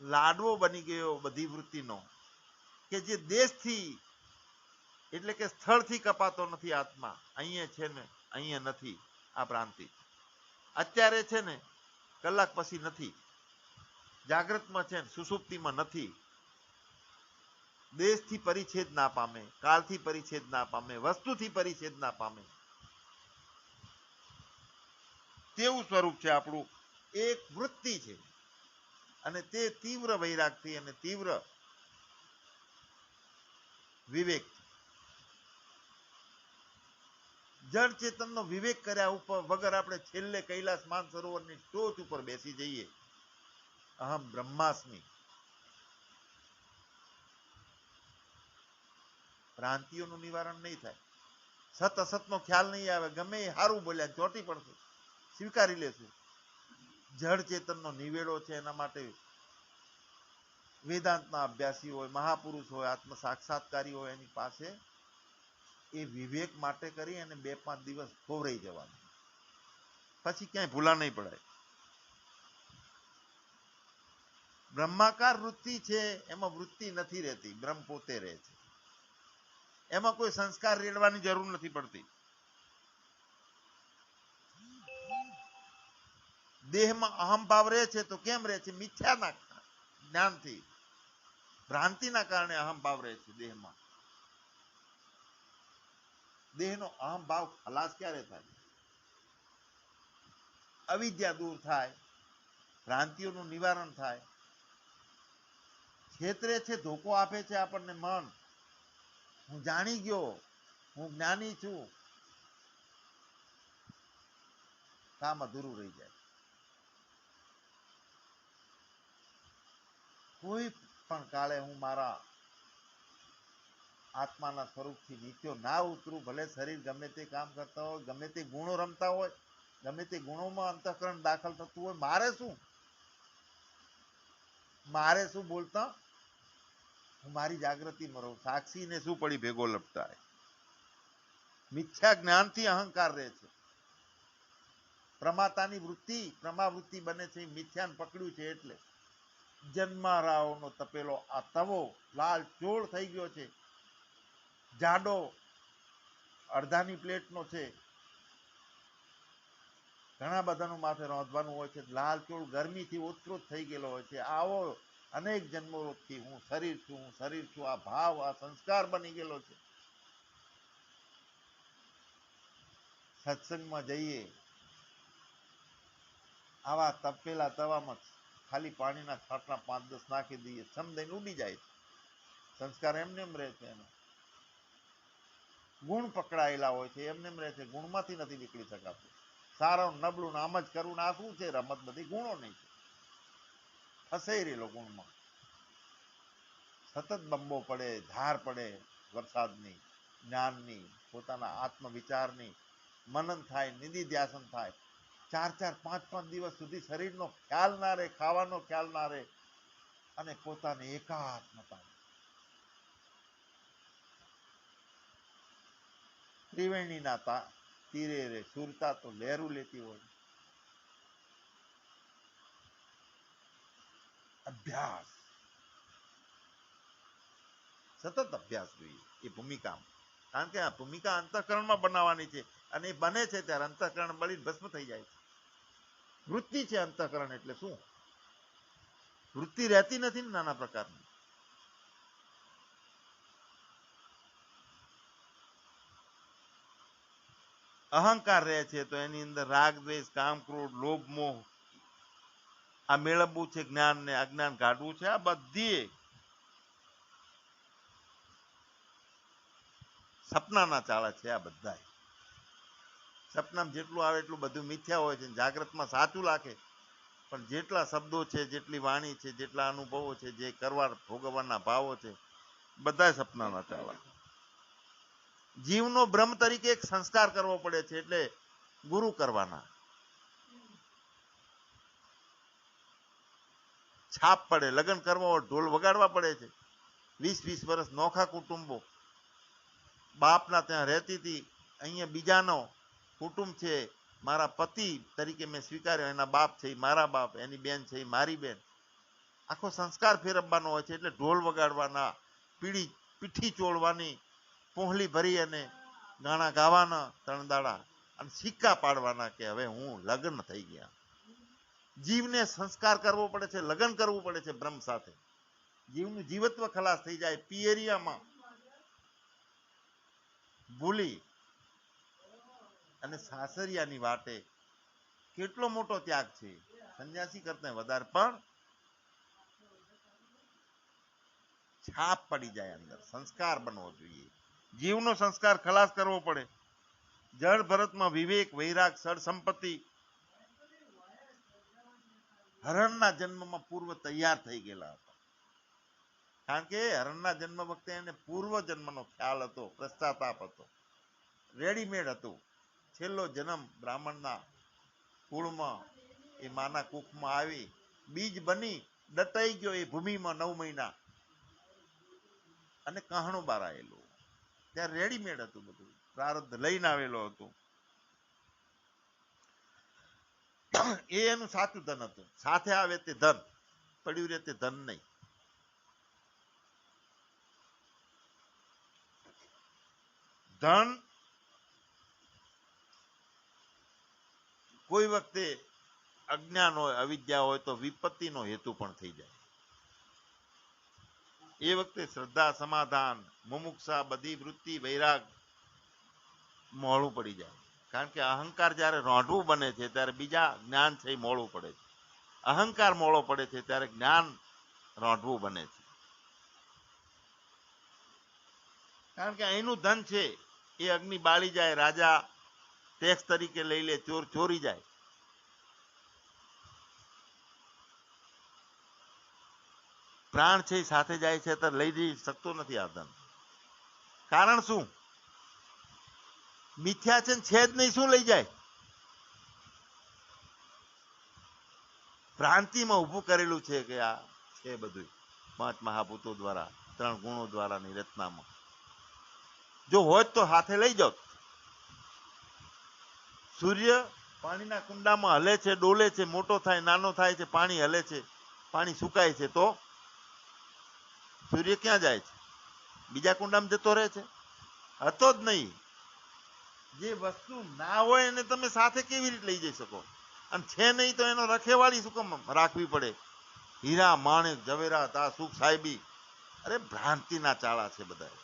લાડવો બની ગયો બધી વૃત્તિનો, કે જે દેશથી એટલે કે સ્થળથી કપાતો નથી આત્મા. અહીંયા છે ને અહીંયા નથી. આ ભ્રાંતિ અત્યારે છે ને કલાક પછી નથી. જાગ્રતમાં છે ને સુષુપ્તિમાં નથી. દેશથી પરિચ્છેદ ના પામે, કાળથી પરિચ્છેદ ના પામે, વસ્તુથી પરિચ્છેદ ના પામે. તેવું સ્વરૂપ છે આપણું. એક વૃત્તિ છે અને તે તીવ્ર વૈરાગથી અને તીવ્ર વિવેક, જળ ચેતનનો વિવેક કર્યા ઉપર વગર આપણે છેલ્લે કૈલાસ માનસરોવરની ટોચ ઉપર બેસી જઈએ, અહમ બ્રહ્માસ્મિ, ભ્રાંતિઓનું નિવારણ નહીં થાય. સત અસતનો ખ્યાલ નહીં આવે. ગમે એ સારું બોલ્યા ચોંટી પડશું, સ્વીકારી લેશું. જળ ચેતનનો નિવેડો છે. એના માટે વેદાંતના અભ્યાસી હોય, મહાપુરુષ હોય, આત્મ સાક્ષાત્કારી હોય, એની પાસે એ વિવેક માટે કરી અને 2-5 દિવસ ખોવરાઈ જવાનું, પછી ક્યાંય ભૂલા નહીં પડાય. બ્રહ્માકાર વૃત્તિ છે, એમાં વૃત્તિ નથી રહેતી, બ્રહ્મ પોતે રહે છે. એમાં કોઈ સંસ્કાર રેડવાની જરૂર નથી પડતી. દેહમાં અહમભાવ રહે છે તો કેમ રહે છે? મિથ્યાના જ્ઞાનથી, ભ્રાંતિના કારણે અહમભાવ રહે છે દેહમાં. દેહનો અહમભાવ ખલાસ ક્યારે થાય? અવિદ્યા દૂર થાય, ભ્રાંતિઓનું નિવારણ થાય, છેતરે છે, ધોકો આપે છે આપણને મન. હું જાણી ગયો, હું જ્ઞાની છું, કામ અધૂરું રહી જાય. કોઈ પણ કાળે હું મારા આત્માના સ્વરૂપથી નીચો ના ઉતરું, ભલે શરીર ગમે તે કામ કરતા હોય, ગમે તે ગુણો રમતા હોય, ગમે તે ગુણોમાં અંતઃકરણ દાખલ થતું હોય, મારે શું બોલતા, હું મારી જાગૃતિમાં રહું. સાક્ષીને શું પડી ભેગો લપટાય. મિથ્યા જ્ઞાનથી અહંકાર રહે છે. પ્રમાતાની વૃત્તિ પ્રમાવૃત્તિ બને છે, મિથ્યાને પકડ્યું છે એટલે. જન્મારાઓનો તપેલો આ તવો લાલ ચોળ થઈ ગયો છે, જાડો અડધાની પ્લેટનો છે. ઘણા બધાનું માથે રોંધવાનું હોય છે, લાલ ચોળ ગરમીથી ઓતપ્રોત થઈ ગયેલો હોય છે. આવો અનેક જન્મોથી હું શરીર છું, આ ભાવ, આ સંસ્કાર બની ગયેલો છે. સત્સંગમાં જઈએ, આવા તપેલા તવામાં ખાલી પાણીના છાંટના 5-10 નાખી દઈએ, સમદઈને ઉડી જાય છે. સંસ્કાર એમને એમ રહે છે. એનો ગુણ પકડાયેલા હોય છે, એમને એમ રહે છે. ગુણમાંથી નથી નીકળી શકાતું. સારું નબળું આમ જ કરવું, આ શું છે રમત? બધી ગુણો નહીં છે. ફસાઈ રહેલો ગુણમાં. સતત બંબો પડે, ધાર પડે વરસાદની, જ્ઞાનની, પોતાના આત્મવિચારની, મનન થાય, નિધિ ધ્યાસન થાય. 4-4, 5-5 દિવસ સુધી શરીરનો ખ્યાલ ના રહે, ખાવાનો ખ્યાલ ના રહે, અને પોતાની એકાત્મતા. ત્રિવેણીના તીરે રે સુરતા તો લહેરું લેતી હોય. અભ્યાસ, સતત અભ્યાસ જોઈએ એ ભૂમિકામાં. કારણ કે આ ભૂમિકા અંતઃકરણમાં બનાવવાની છે, અને એ બને છે ત્યારે અંતઃકરણ બળીને ભસ્મ થઈ જાય છે. વૃત્તિ છે અંતઃકરણ એટલે શું? વૃત્તિ રહેતી નથી ને નાના પ્રકારની. અહંકાર રહે છે તો એની અંદર રાગ, દ્વેષ, કામ, ક્રોધ, લોભ, મોહ, આ મેળવવું છે, જ્ઞાન ને અજ્ઞાન કાઢવું છે. આ બધી સપનાના ચાળા છે. આ બધા સપનામાં જેટલું આવે એટલું બધું મિથ્યા હોય છે. જાગ્રતમાં સાચું લાગે, પણ જેટલા શબ્દો છે, જેટલી વાણી છે, જેટલા અનુભવો છે, જે કરવા ભોગવવાના ભાવો છે, બધા સપનાના ચાળા. જીવનો બ્રહ્મ તરીકે એક સંસ્કાર કરવો પડે છે, એટલે ગુરુ કરવાના. છાપ પડે. લગ્ન કરવા હોય ઢોલ વગાડવા પડે છે. 20-20 વર્ષ નોખા કુટુંબો, બાપના ત્યાં રહેતી હતી, અહીંયા બીજાનો કુટુંબ છે, મારા પતિ તરીકે મેં સ્વીકાર્યો, એના બાપ છે મારા બાપ, એની બેન છે મારી બેન. આખો સંસ્કાર ફેરવવાનો હોય છે. એટલે ઢોલ વગાડવાના, પીઠી ચોળવાની, પોહલી ભરી અને ગાણા ગાવાના 3 દાડા, અને સિક્કા પાડવાના કે હવે હું લગ્ન થઈ ગયા. જીવને સંસ્કાર કરવો પડે છે, લગ્ન કરવું પડે છે બ્રહ્મ સાથે. જીવનું જીવત્વ ખલાસ થઈ જાય. પિયરિયામાં ભૂલી અને સાસરિયાની વાટે કેટલો મોટો ત્યાગ છે. સંન્યાસી કરતા વધારે, પણ છાપ પડી જાય અંદર. સંસ્કાર બનવો જોઈએ. જીવનો સંસ્કાર ખલાસ કરવો પડે. જળ ભરતમાં વિવેક, વૈરાગ, સળ સંપત્તિ હરણના જન્મમાં પૂર્વ તૈયાર થઈ ગયેલા હતા. કારણ કે હરણના જન્મ વખતે એને પૂર્વ જન્મનો ખ્યાલ હતો, પશ્ચાતાપ હતો, રેડીમેડ હતું. છેલ્લો જન્મ બ્રાહ્મણના કુળમાં, એ માના કુખમાં આવી બીજ બની દટાઈ ગયો એ ભૂમિમાં 9 મહિના, અને કહાણું બહાર આવેલું. ત્યારે રેડીમેડ હતું બધું, પ્રારબ્ધ લઈને આવેલો હતો. એ એનું સાચું ધન હતું. સાથે આવે તે ધન, પડ્યું રહે તે ધન નહીં. ધન કોઈ વખતે અજ્ઞાન હોય, અવિદ્યા હોય તો વિપત્તિનો હેતુ પણ થઈ જાય. એ વખતે શ્રદ્ધા, સમાધાન, મુમુક્ષા, બધી વૃત્તિ, વૈરાગ મોડું પડી જાય. કારણ કે અહંકાર જ્યારે રોંઢવું બને છે ત્યારે બીજા જ્ઞાન છે એ મોડું પડે છે. અહંકાર મોડો પડે છે ત્યારે જ્ઞાન રોંઢવું બને છે. કારણ કે અહીંનું ધન છે એ અગ્નિ બાળી જાય, રાજા ટેક્સ તરીકે લઈ લે, ચોર ચોરી જાય. પ્રાણ છે એ સાથે જાય છે તો લઈ જઈ શકતો નથી આ ધન. કારણ શું? મિથ્યા છે જ નહીં, શું લઈ જાય? ભ્રાંતિમાં ઊભું કરેલું છે કે આ છે બધું 5 મહાભૂતો દ્વારા, 3 ગુણો દ્વારાની રચનામાં. જો હોત તો હાથે લઈ જાઓ. સૂર્ય પાણીના કુંડામાં હલે છે, ડોલે છે, મોટો થાય, નાનો થાય છે, પાણી હલે છે, પાણી સુકાય છે, તો સૂર્ય ક્યાં જાય છે? બીજા કુંડામાં જતો રહે છે? હતો જ નહીં. જે વસ્તુ ના હોય એને તમે સાથે કેવી રીતે લઈ જઈ શકો? અને છે નહીં તો એનો રખેવાળી શું કામ રાખવી પડે? હીરા, માણેક, જવેરાત, આ સુખ સાહેબી, અરે ભ્રાંતિના ચાળા છે બધા,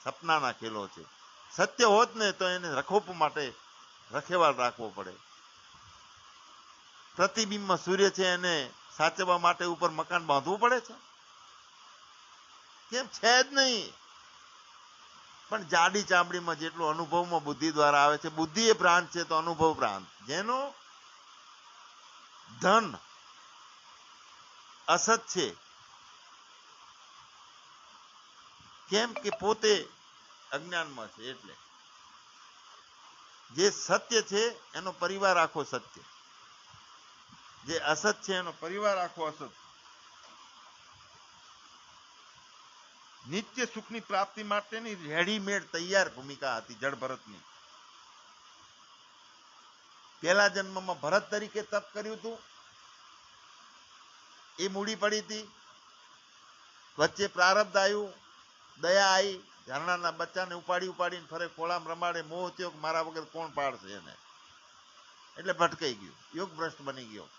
સપનાના ખેલો છે. સત્ય હોત ને તો એને રખોપવા માટે રખેવાળ રાખવો પડે. પ્રતિબિંબમાં સૂર્ય છે એને સાચવવા માટે ઉપર મકાન બાંધવું પડે છે? કેમ? છે જ નહીં. પણ જાડી ચામડીમાં જેટલું અનુભવમાં બુદ્ધિ દ્વારા આવે છે, બુદ્ધિ એ પ્રાંત છે તો અનુભવ પ્રાંત. જેનો ધન અસત છે, કેમ કે પોતે અજ્ઞાનમાં છે. એટલે જે સત્ય છે એનો પરિવાર આખો સત્ય, જે અસત છે એનો પરિવાર આખો અસત. નિત્ય સુખની પ્રાપ્તિ માટેની રેડીમેડ તૈયાર ભૂમિકા હતી જળ ભરતની. પહેલા જન્મમાં ભરત તરીકે તપ કર્યું હતું, એ મૂડી પડી હતી. વચ્ચે પ્રારબ્ધ આવ્યું, દયા આવી, ઝરણાના બચ્ચાને ઉપાડીને ફરે ખોળામાં રમાડે, મોહ થયો કે મારા વગર કોણ પાડશે એને, એટલે ભટકાઈ ગયું, યોગ ભ્રષ્ટ બની ગયો.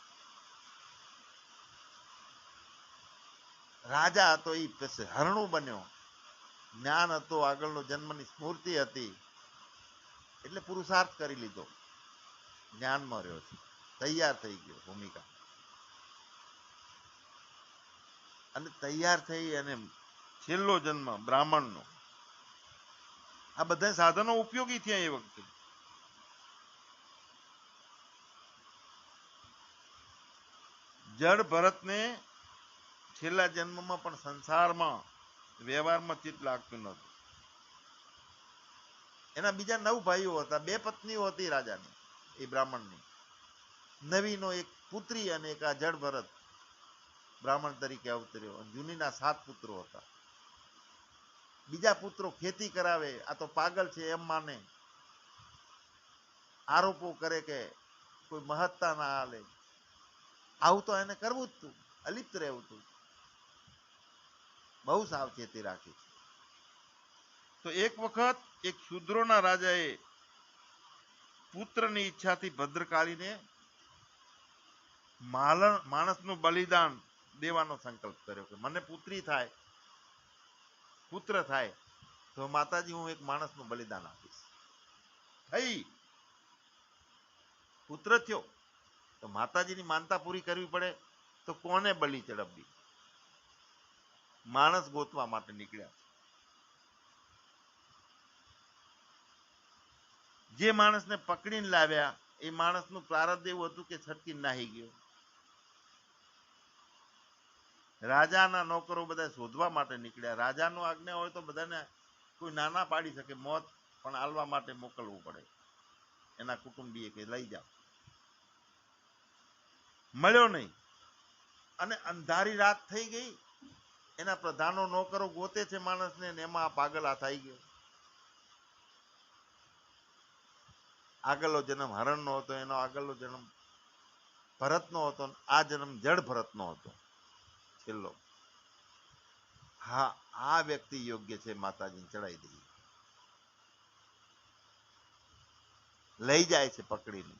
રાજા હતો એ હરણું બન્યો. જ્ઞાન હતો, આગળનો જન્મની સ્મૃતિ હતી, એટલે પુરુષાર્થ કરી લીધો, જ્ઞાનમાં રહ્યો છે, તૈયાર થઈ ગયો ભૂમિકા. અને તૈયાર થઈ અને છેલ્લો જન્મ બ્રાહ્મણનો. આ બધા સાધનો ઉપયોગી થયા એ વખતે. જડ ભરતને છેલ્લા જન્મમાં પણ સંસારમાં વ્યવહારમાં ચિત્ત લાગતું નહોતું. એના બીજા 9 ભાઈઓ હતા, 2 પત્નીઓ હતી રાજાની, એ બ્રાહ્મણની. નવીનો એક પુત્રી અને એક આ જડ ભરત બ્રાહ્મણ તરીકે અવતર્યો. જૂનીના 7 પુત્રો હતા. બીજા પુત્રો ખેતી કરાવે, આ તો પાગલ છે એમ માને, આરોપો કરે કે કોઈ મહત્તા ના હાલે. આવું તો એને કરવું જ હતું, અલિપ્ત રહેવું હતું. બહુ સાવચેતી રાખી. તો એક વખત એક શૂદ્રોના રાજાએ પુત્રની ઈચ્છાથી ભદ્રકાળીને માણસનું બલિદાન દેવાનો સંકલ્પ કર્યો કે મને પુત્રી થાય, પુત્ર થાય તો માતાજી હું એક માણસનું બલિદાન આપીશ. થઈ પુત્ર થયો તો માતાજીની માનતા પૂરી કરવી પડે, તો કોને બલિ ચડાવવી? માણસ ગોતવા માટે નીકળ્યા. જે માણસને પકડીને લાવ્યા એ માણસનું પ્રારબ્ધ એવું હતું કે છટકી નાહી ગયો. રાજાના નોકરો બધા શોધવા માટે નીકળ્યા. રાજાનો આજ્ઞા હોય તો બધાને કોઈ નાના પાડી શકે, મોત પણ આલવા માટે મોકલવું પડે એના કુટુંબીએ કે લઈ જાઓ. મળ્યો નહીં અને અંધારી રાત થઈ ગઈ. એના પ્રધાનો નોકરો ગોતે છે માણસને, એમાં આ પાગલ હાથ આવી ગયો. આગળનો જન્મ હરણનો હતો, એનો આગળનો જન્મ ભરતનો હતો, આ જન્મ જડ ભરતનો હતો છેલ્લો. હા, આ વ્યક્તિ યોગ્ય છે, માતાજીને ચડાવી દઈએ. લઈ જાય છે પકડીને.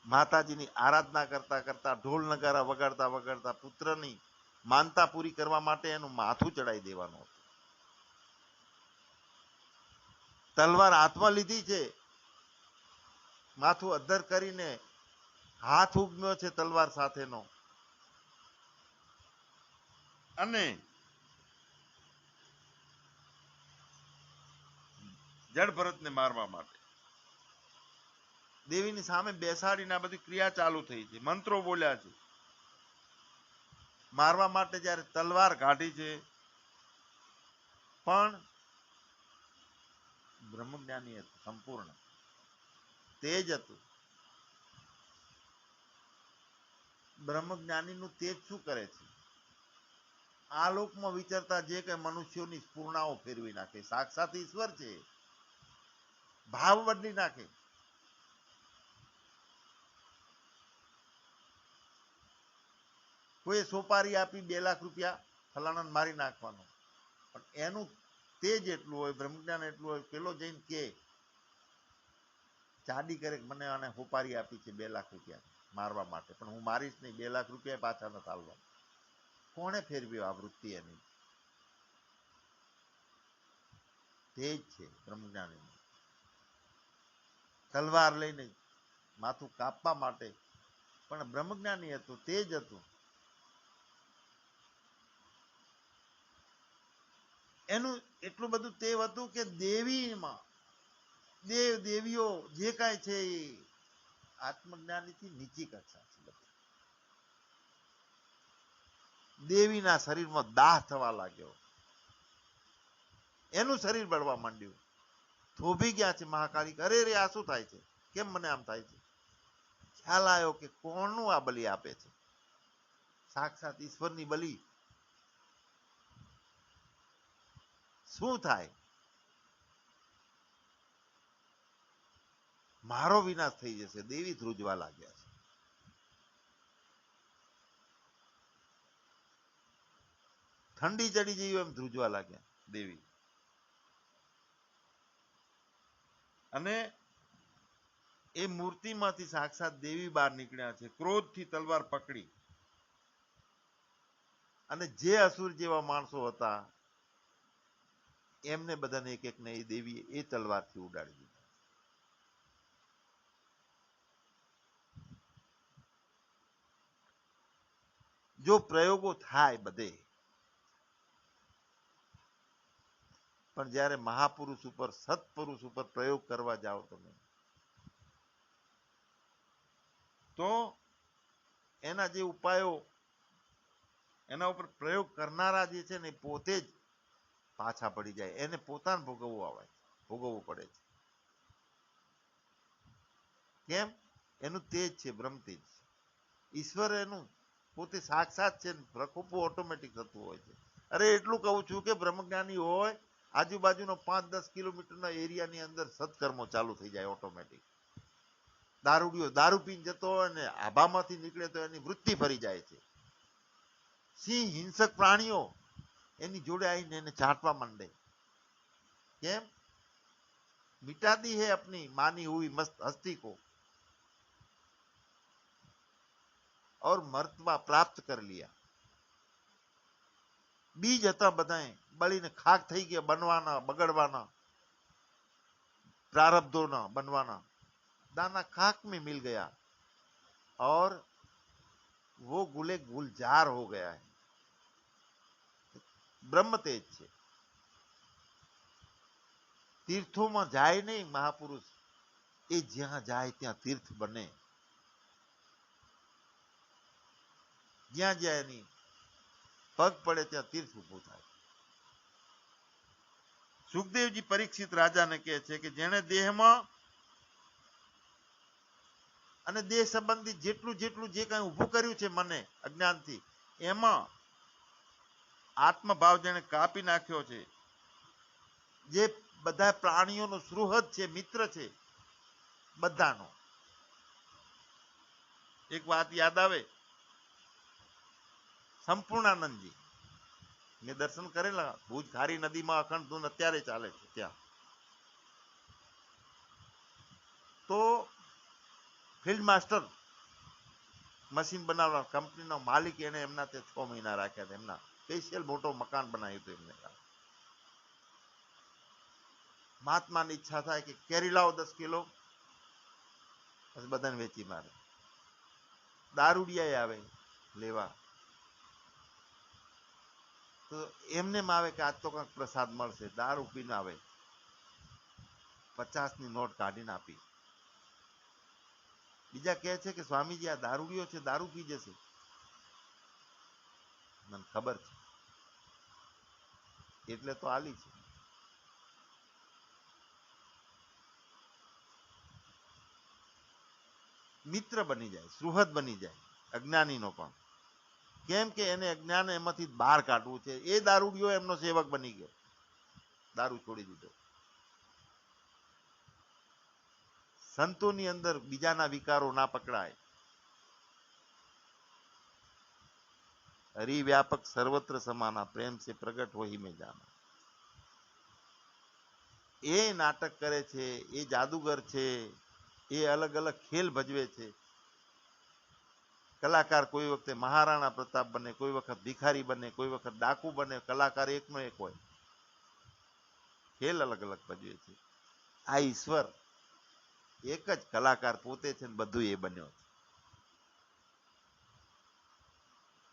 માતાજીની આરાધના કરતા કરતા, ઢોલ નગારા વગાડતા વગાડતા પુત્રની માનતા પૂરી કરવા માટે એનું માથું ચડાવી દેવાનું હતું. તલવાર હાથમાં લીધી છે, માથું અદ્ધર કરીને હાથ ઉગમ્યો છે તલવાર સાથેનો, અને જડ ભરતને મારવા માટે. દેવીની સામે બેસાડીને આ બધી ક્રિયા ચાલુ થઈ છે, મંત્રો બોલ્યા છે. મારવા માટે જ્યારે તલવાર કાઢી છે, પણ બ્રહ્મજ્ઞાની હતું, સંપૂર્ણ તેજ હતું. બ્રહ્મજ્ઞાનીનું તેજ શું કરે છે? આ લોકમાં વિચરતા જે કઈ મનુષ્યોની સ્ફૂર્ણાઓ ફેરવી નાખે. સાક્ષાત ઈશ્વર છે, ભાવ બદલી નાખે. કોઈ સોપારી આપી 2 લાખ રૂપિયા ફલાણાને મારી નાખવાનો, પણ એનું તેજ એટલું હોય, બ્રહ્મજ્ઞાન એટલું હોય, પેલો જઈને કે ચાડી કરે મને આને સોપારી આપી છે 2 લાખ રૂપિયા મારવા માટે, પણ હું મારીશ નહીં, 2 લાખ રૂપિયા પાછા ન ચાલવા. કોણે ફેરવ્યો આ વૃત્તિ? એની તેજ છે બ્રહ્મજ્ઞાની. તલવાર લઈને માથું કાપવા માટે, પણ બ્રહ્મજ્ઞાની હતું, તેજ હતું. એનું એટલું બધું તેજ હતું કે દેવીમાં દેવ દેવીઓ જે કાંઈ છે એ આત્મજ્ઞાનીથી નીચી કક્ષા છે. દેવીના શરીરમાં દાહ થવા લાગ્યો, એનું શરીર બળવા માંડ્યું. થોભી ગયા છે મહાકાળી. અરે રે, આ શું થાય છે? કેમ મને આમ થાય છે? ખ્યાલ આવ્યો કે કોણનું આ બલિ આપે છે? સાક્ષાત ઈશ્વરની બલિ. શું થાય? મારો વિનાશ થઈ જશે. દેવી ધ્રુજવા લાગ્યા છે. ઠંડી ચડી જઈ એમ ધ્રુજવા લાગ્યા દેવી. અને એ મૂર્તિમાંથી સાક્ષાત દેવી બહાર નીકળ્યા છે, ક્રોધથી તલવાર પકડી. અને જે અસુર જેવા માણસો હતા એમને બધાને એક એકને એ દેવી એ તલવારથી ઉડાડી દીધા. જો પ્રયોગો થાય બધે, પણ જ્યારે મહાપુરુષ ઉપર, સત્પુરુષ ઉપર પ્રયોગ કરવા જાઓ તમે, તો એના જે ઉપાયો, એના ઉપર પ્રયોગ કરનારા જે છે ને પોતે જ પાછા પડી જાય. એને પોતાને ભોગવવું પડે છે. કેમ? એનું તેજ છે, બ્રહ્મતેજ. ઈશ્વર એનું પોતે સાક્ષાત છે, પ્રકોપો ઓટોમેટિક થતું હોય છે. અરે એટલું કહું છું કે બ્રહ્મજ્ઞાની હોય, આજુબાજુનો 5-10 કિલોમીટરના એરિયાની અંદર સત્કર્મો ચાલુ થઈ જાય ઓટોમેટિક. દારૂડિયો દારૂ પીને જતો હોય ને આભામાંથી નીકળે તો એની વૃત્તિ ફરી જાય છે. સિંહ, હિંસક પ્રાણીઓ એની જોડે આવીને એને ચાટવા માંડે. કેમ? मिटा दी है अपनी मानी हुई मस्त हस्ती को और मर्तबा प्राप्त कर लिया. बीज હતા બધાએ બળીને ખાક થઈ ગયા, બનવાના, બગડવાના, प्रारब्धों बनवाना. दाना खाक में मिल गया और वो गुले गुलजार हो गया है. ब्रह्म तेज છે. તીર્થોમાં જાય નહીં મહાપુરુષ, એ જ્યાં જાય ત્યાં તીર્થ બને. જ્યાં જ્યાં એની પગ પડે ત્યાં તીર્થ ઊભું થાય. સુખદેવજી પરીક્ષિત રાજાને કહે છે કે જેણે દેહમાં અને દેહ સંબંધી જેટલું જેટલું જે કઈ ઊભું કર્યું છે મને અજ્ઞાનથી, એમાં આત્મભાવ જેને કાપી નાખ્યો છે, જે બધા પ્રાણીઓનો સુહૃદ છે, મિત્ર છે બધાનો. એક વાત યાદ આવે, સંપૂર્ણાનંદજી મેં દર્શન કરેલા ભુજ ખારી નદીમાં અખંડ ધૂન અત્યારે ચાલે છે ત્યાં. તો ફિલ્ડ માસ્ટર મશીન બનાવવા કંપનીનો માલિક, એને એમના તે 6 મહિના રાખ્યા હતા. એમના સ્પેશિયલ મોટો મકાન બનાવ્યું હતું એમને. મહાત્માની ઈચ્છા થાય કે કેરી લાવો 10 કિલો, પછી બધાને વેચી મારે. દારૂડિયા આવે લેવા, તો એમને આવે કે આજ તો કંઈક પ્રસાદ મળશે, દારૂ પીને આવે. 50ની નોટ કાઢીને આપી. બીજા કહે છે કે સ્વામીજી આ દારૂડિયો છે, દારૂ પી જશે. મને ખબર છે એટલે તો આલી છે. મિત્ર બની જાય, સુહૃદ બની જાય અજ્ઞાનીનો પણ. કેમ કે એને અજ્ઞાન એમાંથી બહાર કાઢવું છે. એ દારૂડિયો એમનો સેવક બની ગયો, દારૂ છોડી દીધો. સંતોની અંદર બીજાના વિકારો ના પકડાય. હરિવ્યાપક સર્વત્ર સમાના, પ્રેમ સે પ્રગટ હો ही में जाना. એ નાટક કરે છે, એ જાદુગર છે, એ અલગ અલગ ખેલ ભજવે છે. કલાકાર કોઈ વખતે મહારાણા પ્રતાપ બને, કોઈ વખત ભિખારી બને, કોઈ વખત ડાકુ બને. કલાકાર એકનો એક હોય, ખેલ અલગ અલગ ભજવે છે. આ ઈશ્વર એક જ કલાકાર પોતે છે ને બધું એ બન્યો છે.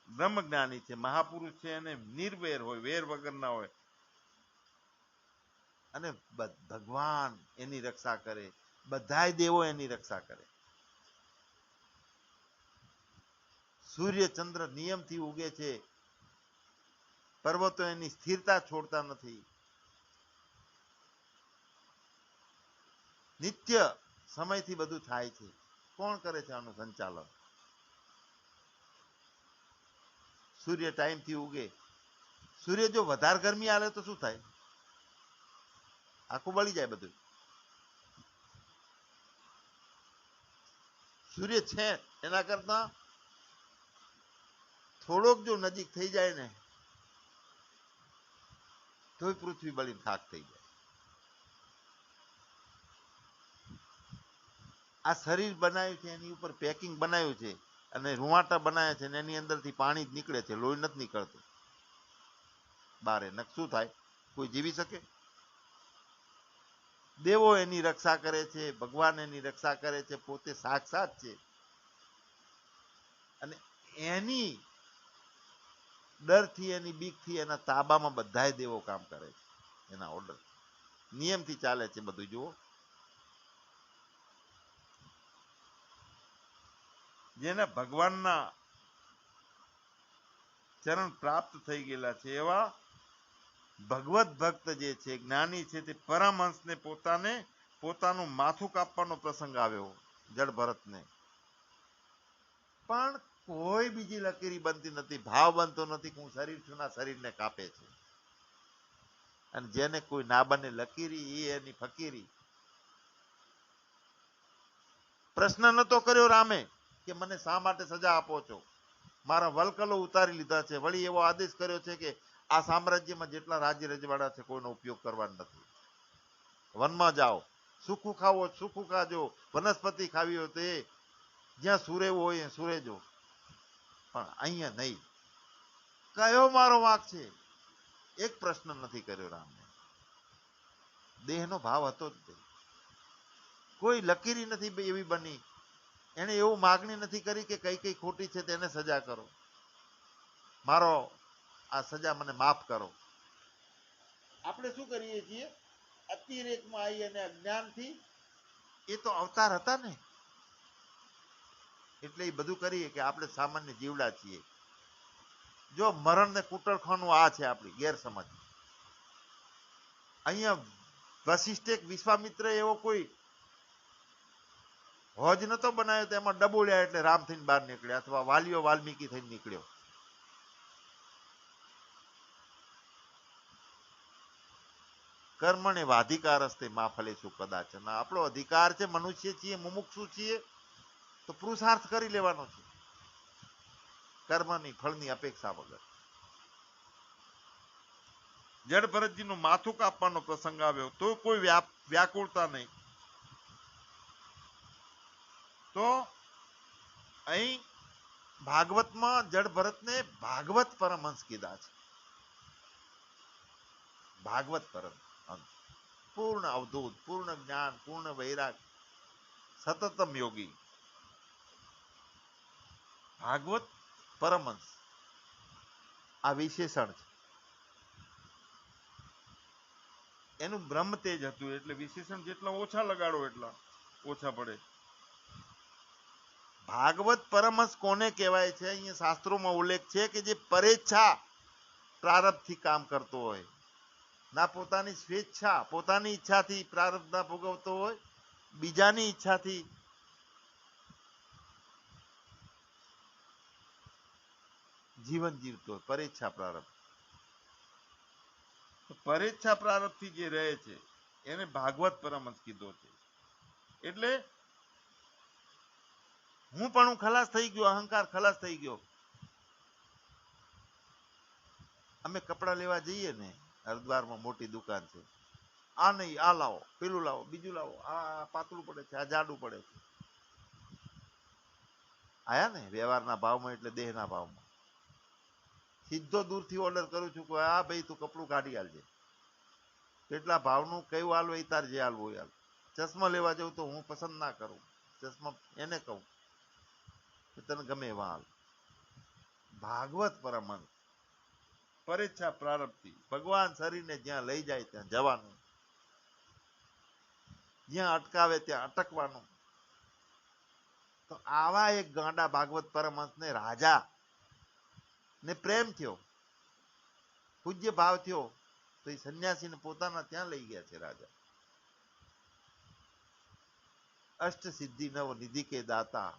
બ્રહ્મ જ્ઞાની છે, મહાપુરુષ છે, અને નિર્વેર હોય, વેર વગરના હોય. અને ભગવાન એની રક્ષા કરે, બધાય દેવો એની રક્ષા કરે. સૂર્ય ચંદ્ર નિયમથી ઉગે છે, પર્વતો એની સ્થિરતા છોડતા નથી. નિત્ય સમયથી બધું થાય છે. કોણ કરે છે આનું સંચાલન? સૂર્ય ટાઈમથી ઉગે. સૂર્ય જો વધારે ગરમી આવે તો શું થાય? આખું બળી જાય બધું. સૂર્ય છે એના કરતા થોડોક જો નજીક થઈ જાય ને તોય પૃથ્વી બળીને ખાક થઈ જાય. આ શરીર બનાવ્યું છે, એની ઉપર પેકિંગ બનાવ્યું છે, અને રૂવાટા બનાવ્યા છે, એની અંદરથી પાણી જ નીકળે છે, લોહી નથી નીકળતું બારે. નક શું થાય? કોઈ જીવી શકે? દેવો એની રક્ષા કરે છે, ભગવાન એની રક્ષા કરે છે, પોતે સાક્ષાત છે. અને એની ડરથી, એની બીકથી, એના તાબામાં બધાય દેવો કામ કરે છે. એના ઓર્ડર નિયમથી ચાલે છે બધું. જુઓ, જેને ભગવાનના ચરણ પ્રાપ્ત થઈ ગયેલા છે એવા ભગવત ભક્ત જે છે, જ્ઞાની છે, તે પરમહંસને પોતાનું માથું કાપવાનો પ્રસંગ આવ્યો, જડ ભરતને. પણ કોઈ બીજી લકીરી બનતી નથી, ભાવ બનતો નથી. હું શરીર છું ના શરીરને કાપે છે. અને જેને કોઈ ના બને લકીરી, એ એની ફકીરી. પ્રશ્ન નતો કર્યો રામે કે મને શા માટે સજા આપો છો? મારા વલકલો ઉતારી લીધા છે. વળી એવો આદેશ કર્યો છે કે આ સામ્રાજ્યમાં જેટલા રાજ્ય રજવાડા છે કોઈનો ઉપયોગ કરવાનો નથી. વનમાં જાઓ, સુખું ખાવો સુખું ખાજો, વનસ્પતિ ખાવી હોય તો એ, જ્યાં સુરેવું હોય એ સુરેજો, પણ અહીંયા નહીં. કયો મારો વાંક છે? એક પ્રશ્ન નથી કર્યો રામને. દેહનો ભાવ હતો જ તે. કોઈ લકીરી નથી એવી બની. એને એવું માગણી નથી કરી કે કઈ કઈ ખોટી છે તેને સજા કરો, મારો આ સજા મને માફ કરો. આપણે શું કરીએ છીએ? અતિરેકમાં આવી અને અજ્ઞાનથી, એ તો અવતાર હતા ને, એટલે એ બધું કરીએ કે આપણે સામાન્ય જીવડા છીએ. જો મરણ ને કુટરખાનું આ છે આપણી ગેરસમજ. અહીંયા વશિષ્ઠ વિશ્વામિત્ર એવો કોઈ હોજ નતો બનાવ્યો તો એમાં ડબોળ્યા એટલે રામ થઈને બહાર નીકળ્યા, અથવા વાલીઓ વાલ્મીકી થઈને નીકળ્યો. કર્મણે વાધિકાર હસ્તે માં ફલેશું કદાચ. આપણો અધિકાર છે, મનુષ્ય છીએ, મુમુક્ષુ છીએ, તો પુરુષાર્થ કરી લેવાનો છે, કર્મની ફળની અપેક્ષા વગર. જડ ભરતજીનું માથું કાપવાનો પ્રસંગ આવ્યો તો કોઈ વ્યાકુળતા નહીં. તો અહીં ભાગવતમાં જડ ભરતને ભાગવત પરમહંસ કીધા છે. ભાગવત પરમહંસ, પૂર્ણ અવધૂત, પૂર્ણ જ્ઞાન, પૂર્ણ વૈરાગ, સતતમ યોગી. ભાગવત પરમહંસ આ વિશેષણ છે. એનું બ્રહ્મ તેજ હતું, એટલે વિશેષણ જેટલા ઓછા લગાડો એટલા ઓછા પડે. ભાગવત પરમહંસ કોને કહેવાય છે? અહીંયા શાસ્ત્રોમાં ઉલ્લેખ છે કે જે પરેચ્છા પ્રારબ્ધથી કામ કરતો હોય, ના પોતાની સ્વેચ્છા પોતાની ઈચ્છાથી પ્રારબ્ધના ભોગવતો હોય, બીજાની ઈચ્છાથી જીવન જીવતો હોય, પરેચ્છા પ્રારબ્ધ. પરેચ્છા પ્રારબ્ધથી જે રહે છે એને ભાગવત પરમહંસ કીધો છે. એટલે હું પણ ખલાસ થઈ ગયો, અહંકાર ખલાસ થઈ ગયો. અમે કપડા લેવા જઈએ ને, હરિદ્વારમાં મોટી દુકાન છે, આ નહીં આ લાવો, પેલું લાવો, બીજું લાવો, આ પાતળું પડે છે, આ જાડું પડે છે. આયા ને વ્યવહારના ભાવમાં, એટલે દેહના ભાવમાં સીધો દૂરથી ઓર્ડર કરું છું કે આ ભાઈ તું કપડું કાઢી આલજે. કેટલા ભાવનું કયું હાલવું એ તાર જે હાલવું હાલ. ચશ્મા લેવા જવું તો હું પસંદ ના કરું, ચશ્મા એને કહું કે તને ગમે એવા હાલ. ભાગવત પરમહંસ પરેચ્છા પ્રારબ્ધથી ભગવાન શરીરને જ્યાં લઈ જાય ત્યાં જવાનું, જ્યાં અટકાવે ત્યાં અટકવાનું. તો આવા એક ગાંડા ભાગવત પરમહંસને રાજા ને પ્રેમ થયો, પૂજ્ય ભાવ થયો, તો એ સંન્યાસીને પોતાના ત્યાં લઈ ગયા છે રાજા. અષ્ટ સિદ્ધિ નવ નિધિ કે દાતા.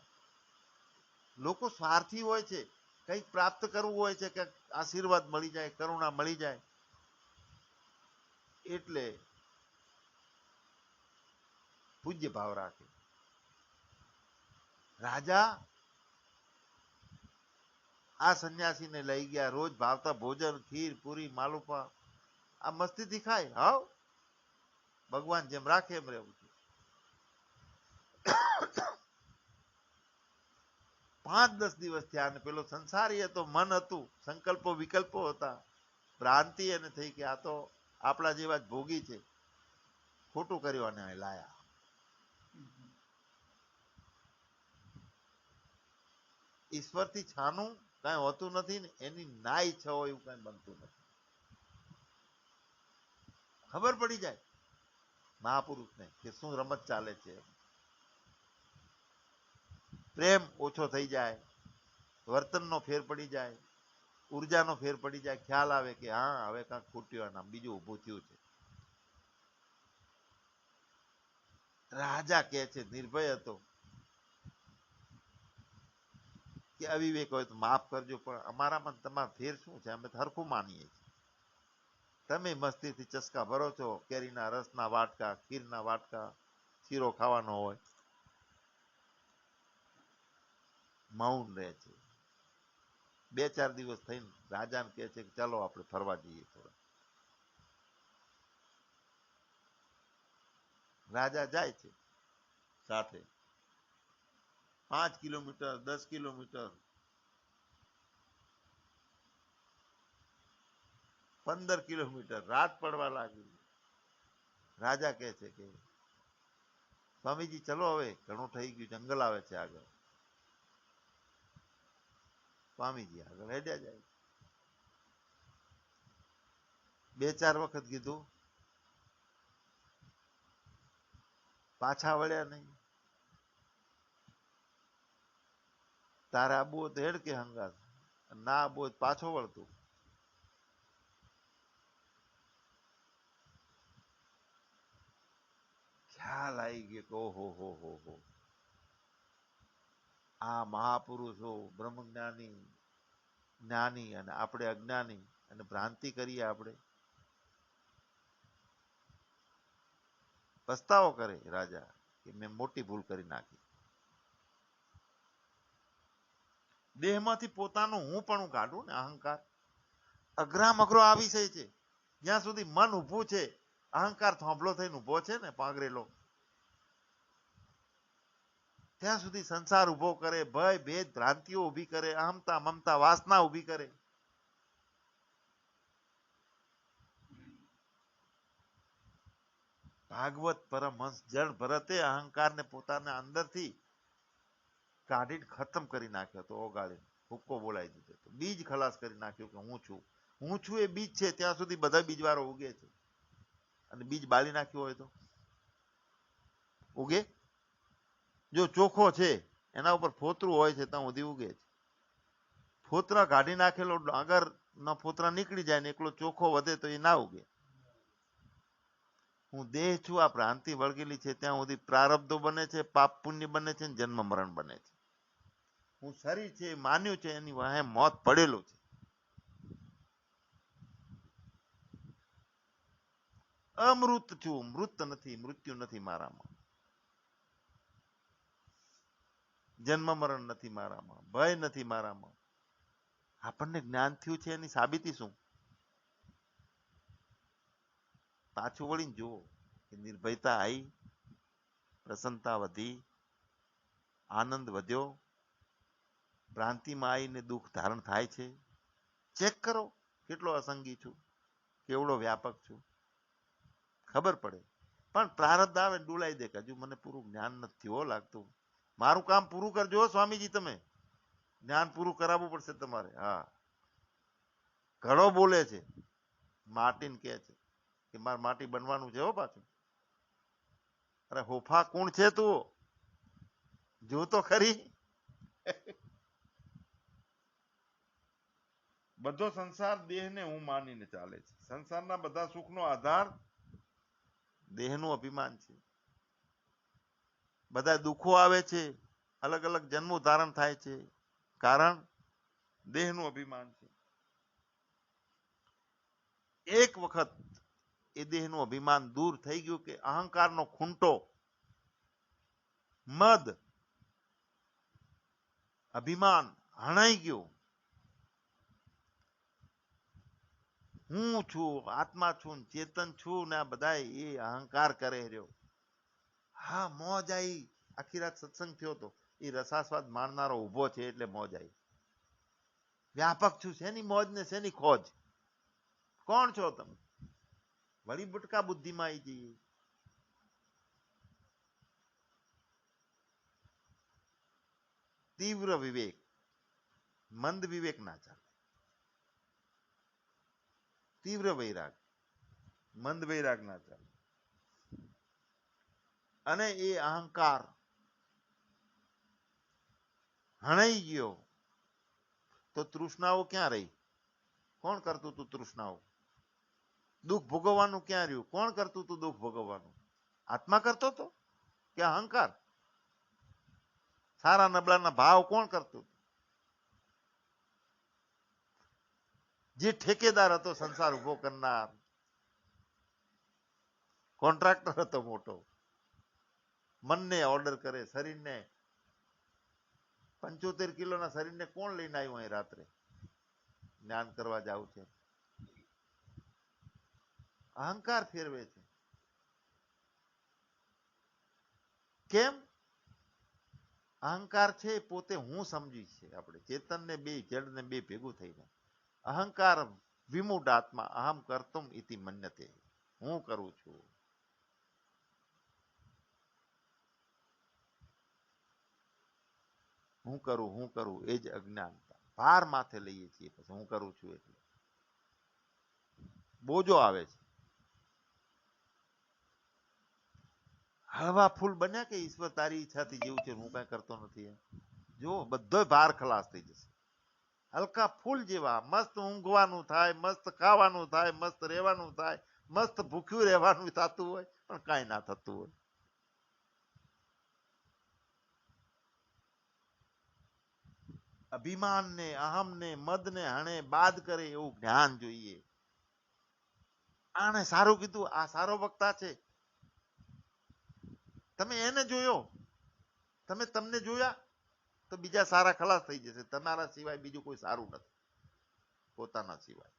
લોકો સ્વાર્થી હોય છે, કંઈક પ્રાપ્ત કરવું હોય છે, કે આશીર્વાદ મળી જાય, કરુણા મળી જાય, એટલે પૂજ્ય ભાવ રાખે. રાજા આ સંન્યાસીને લઈ ગયા, રોજ ભાવતા ભોજન, ખીર, પૂરી, માલુપા, આ મસ્તીથી ખાય. હાવ ભગવાન જેમ રાખે એમ રહેવું છે. 5-10 દિવસ થયા, અને પેલો સંસારી હતો, મન હતું, સંકલ્પો વિકલ્પો હતા, ભ્રાંતિ એને થઈ કે આ તો આપણા જેવા જ ભોગી છે, ખોટું કર્યું અને લાયા. ઈશ્વરથી છાનું કઈ હોતું નથી ને, એની ના ઈચ્છા હોય એવું કઈ બનતું નથી. ખબર પડી જાય મહાપુરુષને કે શું રમત ચાલે છે. પ્રેમ ઓછો થઈ જાય, વર્તનનો ફેર પડી જાય, ઉર્જાનો ફેર પડી જાય, ખ્યાલ આવે કે હા હવે કાંઈક ખૂટ્યું અને બીજું ઊભું થયું છે. રાજા કે છે નિર્ભય હતો કે અવિવેક હોય તો માફ કરજો, પણ અમારામાં તમારા ફેર શું છે? અમે હરખું માનીએ છીએ. તમે મસ્તીથી ચસકા ભરો છો, કેરીના રસના વાટકા, ખીરના વાટકા, શીરો ખાવાનો હોય, મૌન રહે છે. 2-4 દિવસ થઈને રાજાને કહે છે કે ચાલો આપણે ફરવા જઈએ થોડા. રાજા જાય છે સાથે. 5 કિલોમીટર, 10 કિલોમીટર, 15 કિલોમીટર, રાત પડવા લાગી. રાજા કહે છે કે સ્વામીજી ચલો હવે ઘણું થઈ ગયું, જંગલ આવે છે આગળ. સ્વામીજી આગળ હેડ્યા જાય. 2-4 વખત કીધું, પાછા વળ્યા નહીં. તારે આબુ હોય તો હેડ કે હંગાત, ના આબુ હોય પાછો વળતું. ખ્યાલ આવી ગયો કે ઓહો હો હો હો, આ મહાપુરુષો બ્રહ્મજ્ઞાની, જ્ઞાની, અને આપણે અજ્ઞાની, અને ભ્રાંતિ કરીએ આપણે. પસ્તાવો કરે રાજા કે મેં મોટી ભૂલ કરી નાખી. દેહમાંથી પોતાનું હું પણ કાઢું ને, અહંકાર અઘરામ અઘરો આ વિષય છે. જ્યાં સુધી મન ઊભું છે, અહંકાર થોંભલો થઈને ઊભો છે ને, પાંગરેલો, ત્યાં સુધી સંસાર ઊભો કરે, ભય ભેદ ભ્રાંતિઓ ઊભી કરે, અહમતા મમતા વાસના ઊભી કરે. ભાગવત પરમહંસ જળ ભરતે અહંકારને પોતાના અંદરથી કાઢીને ખતમ કરી નાખ્યો હતો, ઓગાળીને હુક્કો બોલાવી દીધો હતો, બીજ ખલાસ કરી નાખ્યું કે હું છું. હું છું એ બીજ છે, ત્યાં સુધી બધા બીજવાળો ઉગે છે. અને બીજ બાળી નાખ્યું હોય તો ઉગે? જો ચોખ્ખો છે એના ઉપર ફોતરું હોય છે ત્યાં સુધી ઉગે છે. ફોતરા કાઢી નાખેલો ડાંગર ના ફોતરા નીકળી જાય ને એકલો ચોખ્ખો વધે તો એ ના ઉગે. હું દેહ છું, આ ભ્રાંતિ વળગેલી છે ત્યાં સુધી પ્રારબ્ધો બને છે, પાપ પુણ્ય બને છે, જન્મ મરણ બને છે. હું શરીર છે માન્યું છે, એની વાહે મોત પડેલું છે. અમૃત છું, મૃત નથી, મૃત્યુ નથી મારામાં. જન્મ મરણ નથી મારામાં, ભય નથી મારામાં. આપણને જ્ઞાન થયું છે એની સાબિતી શું? પાછું વળીને જુઓ કે નિર્ભયતા આવી, પ્રસન્નતા વધી, આનંદ વધ્યો, ભ્રાંતિમાં આવીને દુઃખ ધારણ થાય છે. ચેક કરો કેટલો અસંગી છું, કેવડો વ્યાપક છું, ખબર પડે. પણ પ્રારબ્ધ આવે ડોલાઈ દે કે હજુ મને પૂરું જ્ઞાન નથી હો લાગતું. મારું કામ પૂરું કરજો સ્વામીજી, તમે જ્ઞાન પૂરું કરાવવું પડશે તમારે. હા, ઘણો બોલે છે, માટીને કે છે કે મારે માટી બનવાનું છે હો પાછું. અરે હોફા કોણ છે તું? જો તો ખરી. બધો સંસાર દેહને હું માનીને ચાલે છે. સંસારના બધા સુખનો આધાર દેહનું અભિમાન છે. બધા દુઃખો આવે છે, અલગ અલગ જન્મો ધારણ થાય છે, કારણ દેહનું અભિમાન છે. એક વખત એ દેહનું અભિમાન દૂર થઈ ગયું કે અહંકારનો ખૂંટો, મદ, અભિમાન હણાઈ ગયો. હું છું, આત્મા છું, ચેતન છું ને આ બધા એ અહંકાર કરે રહ્યો. હા, મોજ આવી. આખી રાત સત્સંગ થયો તો એ રસાસ્વાદ માણનારો ઉભો છે એટલે મોજ આવી. વ્યાપક છું, શેની મોજ ને શેની ખોજ? કોણ છો તમે? વળી બુટકા બુદ્ધિમાં આવી જઈએ. તીવ્ર વિવેક, મંદ વિવેક ના ચાલે. તીવ્ર વૈરાગ, મંદ વૈરાગ ના ચાલે. અને એ અહંકાર હણાઈ ગયો તો તૃષ્ણાઓ ક્યાં રહી? કોણ કરતું તું તૃષ્ણાઓ? દુઃખ ભોગવવાનું ક્યાં રહ્યું? કોણ કરતું તું દુઃખ ભોગવવાનું? આત્મા કરતો હતો કે અહંકાર? સારા નબળાના ભાવ કોણ કરતું? જે ઠેકેદાર હતો સંસાર ઉભો કરનાર, કોન્ટ્રાક્ટર હતો મોટો. મનને ઓર્ડર કરે, શરીરને 75 કિલોના શરીરને કોણ લઈને આવ્યું અહીં રાત્રે? જ્ઞાન કરવા જાવ છે. અહંકાર ફેરવે છે. કેમ? અહંકાર છે પોતે હું સમજી છે. આપણે ચેતન ને બે, જડ ને બે ભેગું થઈને અહંકાર વિમૂઢ આત્મા અહમ કર્તુમ ઇતિ મન્યતે. હું કરું છું. હું કરું એ જ અજ્ઞાનતા. ભાર માથે લઈએ છીએ પછી હું કરું છું એટલે બોજો આવે છે. હળવા ફૂલ બન્યા કે ઈશ્વર તારી ઈચ્છાથી જેવું છે, હું કઈ કરતો નથી. જો બધો ભાર ખલાસ થઈ જશે. હલકા ફૂલ જેવા મસ્ત ઊંઘવાનું થાય, મસ્ત ખાવાનું થાય, મસ્ત રહેવાનું થાય, મસ્ત ભૂખ્યું રહેવાનું થતું હોય, પણ કાંઈ ના થતું હોય. અભિમાનને, અહમને, મદને હણે બાદ કરે એવું જ્ઞાન જોઈએ. આને સારું કીધું, આ સારો વક્તા છે. તમે એને જોયો, તમે તમને જોયા તો બીજા સારા ખલાસ થઈ જશે. તમારા સિવાય બીજું કોઈ સારું નથી, પોતાના સિવાય.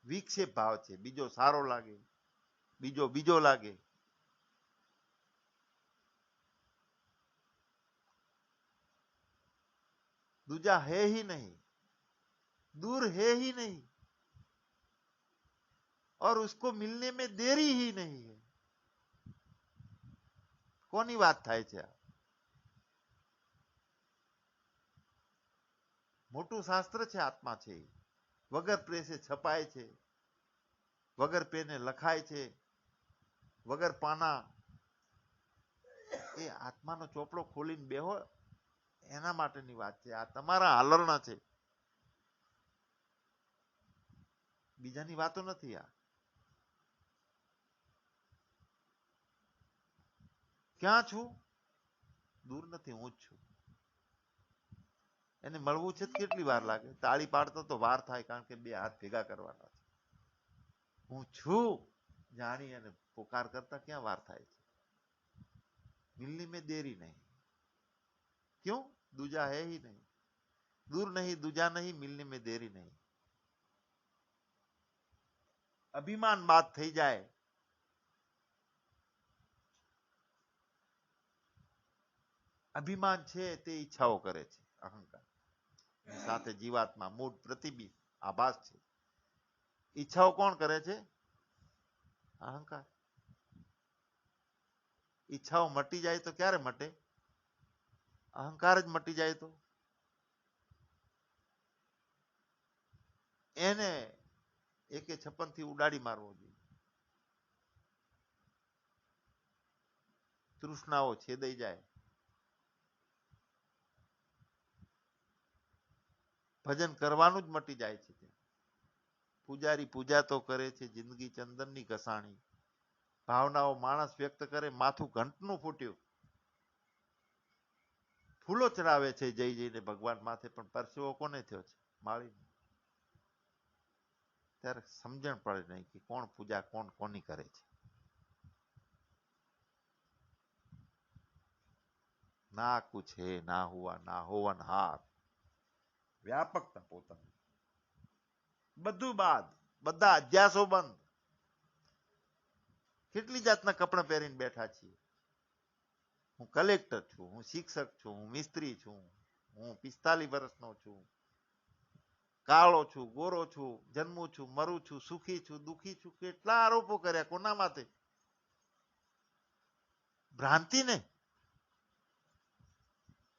વિક્ષેપ ભાવ છે. બીજો સારો લાગે, બીજો લાગે. दूजा है ही नहीं, दूर है ही नहीं, और उसको मिलने में देरी ही नहीं है. કોની વાત થાય છે? મોટું શાસ્ત્ર છે. આત્મા છે, વગર પ્રેસે છપાય છે, વગર પેને લખાય છે, વગર પાના. એ આત્માનો ચોપડો ખોલીને બેહો, એના માટેની વાત છે. આ તમારા હાલરણા છે, બીજાની વાતો નથી. આ ક્યાં છું? દૂર નથી, હું જ છું. એને મળવું છે કેટલી વાર લાગે? તાળી પાડતો તો વાર થાય, કારણ કે બે હાથ ભેગા કરવાના છે. હું છું જાણી અને પોકાર કરતા ક્યાં વાર થાય છે? મિલની में देरी नहीं, क्यों? दूजा है ही नहीं, दूर नहीं, दूजा नहीं, मिलने में देरी नहीं. અભિમાન બાદ થઈ જાય, અભિમાન છે તે ઈચ્છાઓ કરે છે, અહંકાર સાથે જીવાત્મા મૂળ પ્રતિબિંબ આભાસ છે. ઈચ્છાઓ કોણ કરે છે? અહંકાર. ઈચ્છાઓ મટી જાય તો ક્યારે મટે? અહંકાર જ મટી જાય તો. એને એકે 56 થી ઉડાડી મારવો જોઈએ. તૃષ્ણાઓ છેદાઈ જાય. ભજન કરવાનું જ મટી જાય છે. પૂજારી પૂજા તો કરે છે, જિંદગી ચંદનની ઘસાણી. ભાવનાઓ માણસ વ્યક્ત કરે, માથું ઘંટનું ફૂટ્યું. ફૂલો ચડાવે છે જઈ જઈને ભગવાન માથે, પણ પરસેવો કોને થયો છે? માળી. ત્યારે સમજણ પડે નહીં કે કોણ પૂજા કોણ કોની કરે છે. ના કુછ હે ના હુઆ ના હોવનહાર. વ્યાપકતા પોતાની. બધું બાદ, બધા અધ્યાસો બંધ. કેટલી જાતના કપડા પહેરીને બેઠા છીએ. હું કલેક્ટર છું, હું શિક્ષક છું, હું મિસ્ત્રી છું, હું 45 વર્ષનો છું, કાળો છું, ગોરો છું, જન્મું છું, મરું છું, સુખી છું, દુખી છું. કેટલા આરોપો કર્યા, કોના માટે? ભ્રાંતિ ને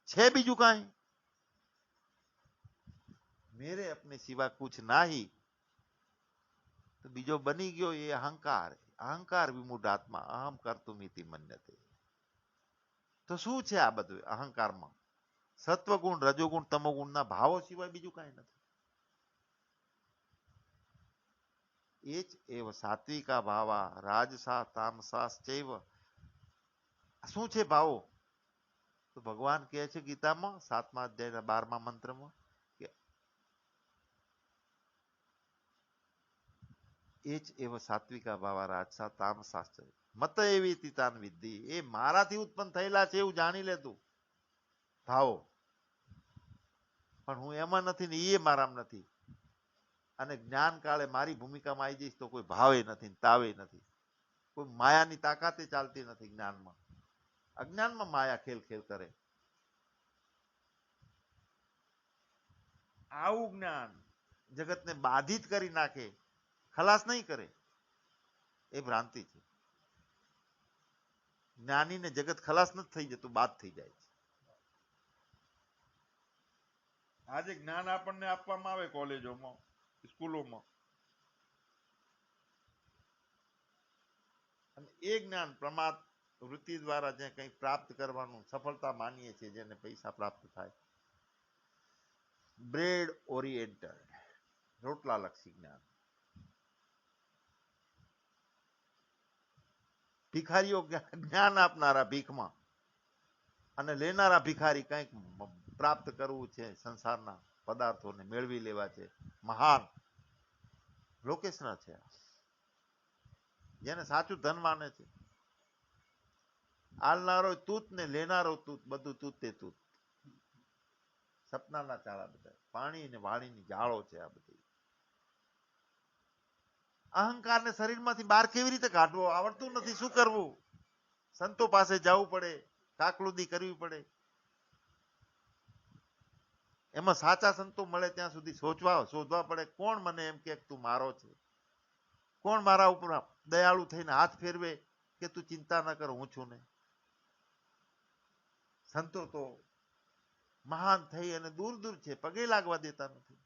છે બીજું કાંઈ? મેરે અપને સિવા કુછ નાહી, તો બીજો બની ગયો એ અહંકાર. અહંકાર વિમૂઢ આત્મા અહમ કર્તુમિતિ મન્યતે. તો શું છે આ બધું અહંકારમાં? સત્વગુણ, રજોગુણ, તમોગુણના ભાવો સિવાય બીજું કાંઈ નથી. એ જ એવ સાત્વિકા ભાવા રાજસા તામસાશ્ચૈવ. શું છે ભાવો? તો ભગવાન કહે છે ગીતામાં 7મા અધ્યાયના 12મા મંત્રમાં કે એ જ એવ સાત્વિકા ભાવા રાજસા તામસાશ્ચૈવ મત એવી તિતાન વિદ્ધિ. એ મારાથી ઉત્પન્ન થયેલા છે એવું જાણી લેતું ભાવો. પણ હું એમાં નથી ને એ મારામાં નથી. અને જ્ઞાન કાળે મારી ભૂમિકામાં આવી જઈશ તો કોઈ ભાવે નથી, તાવે નથી, કોઈ માયાની તાકાતે ચાલતી નથી જ્ઞાનમાં. અજ્ઞાનમાં માયા ખેલ ખેલ કરે. આવું જ્ઞાન જગતને બાધિત કરી નાખે, ખલાસ નહીં કરે, એ ભ્રાંતિ છે. જ્ઞાનીને જગત ખલાસ નથી થઈ જતું, બાદ થઈ જાય છે. આજે જ્ઞાન આપણને આપવામાં આવે કોલેજોમાં, સ્કૂલોમાં, અને એ જ્ઞાન પ્રમાદ વૃત્તિ દ્વારા જે કંઈ પ્રાપ્ત કરવાનું સફળતા માનીએ છીએ, જેને પૈસા પ્રાપ્ત થાય, બ્રેડ ઓરિએન્ટેડ, રોટલા લક્ષી જ્ઞાન. ભિખારીઓ જ્ઞાન આપનારા ભીખમાં, અને લેનારા ભિખારી કંઈક પ્રાપ્ત કરવું છે, સંસારના પદાર્થોને મેળવી લેવા છે. મહાન લોકેશના છે, જેને સાચું ધન માને છે. આલનારો તૂત ને લેનારો તૂત, બધું તૂતે તૂત. સપનાના ચાળા બધા, પાણી ને વાણીની જાળો છે આ બધી. અહંકારને શરીરમાંથી બહાર કેવી રીતે કાઢવો? આવડતું નથી. શું કરવું? સંતો પાસે જવું પડે, કાકલુદી કરવી પડે. એમાં સાચા સંતો મળે ત્યાં સુધી શોધવા પડે. કોણ મને એમ કે તું મારો છે? કોણ મારા ઉપર દયાળુ થઈને હાથ ફેરવે કે તું ચિંતા ન કર, હું છું ને? સંતો તો મહાન થઈ અને દૂર દૂર છે, પગે લાગવા દેતા નથી.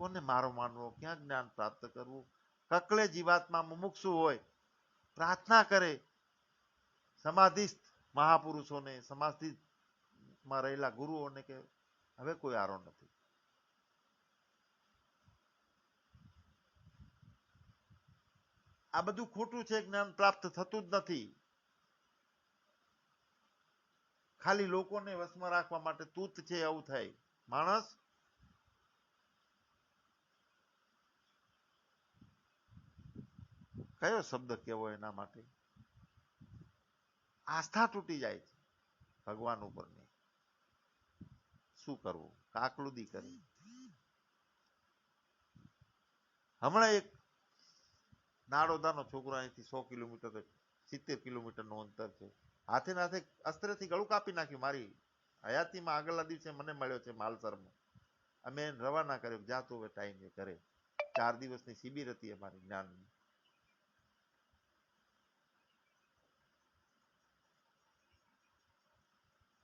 કોને મારો માનવો, ક્યાં જ્ઞાન પ્રાપ્ત કરવું? કકળે જીવાત્મા મુમુક્ષુ હોય, પ્રાર્થના કરે સમાધિસ્થ મહાપુરુષોને, સમાધિમાં રહેલા ગુરુઓને કે હવે કોઈ આરો નથી. આ બધું ખોટું છે, જ્ઞાન પ્રાપ્ત થતું જ નથી. ખાલી લોકોને વશમાં રાખવા માટે તૂત છે આવું થાય. માણસ કયો શબ્દ કેવો એના માટે? આસ્થા તૂટી જાય છે ભગવાન ઉપરની. શું કરવું? કાકલુદી કરી. હમણાં એક નાડોદાનો છોકરો અહીંથી 100 કિલોમીટર 70 કિલોમીટરનું અંતર છે, હાથે નાથે અસ્ત્રથી ગળું કાપી નાખ્યું. મારી હયાતીમાં આગળના દિવસે મને મળ્યો છે માલસરમાં. અમે રવાના કર્યો, જાતો હવે ટાઈમે ઘરે. 4 દિવસની શિબિર હતી અમારી જ્ઞાનની.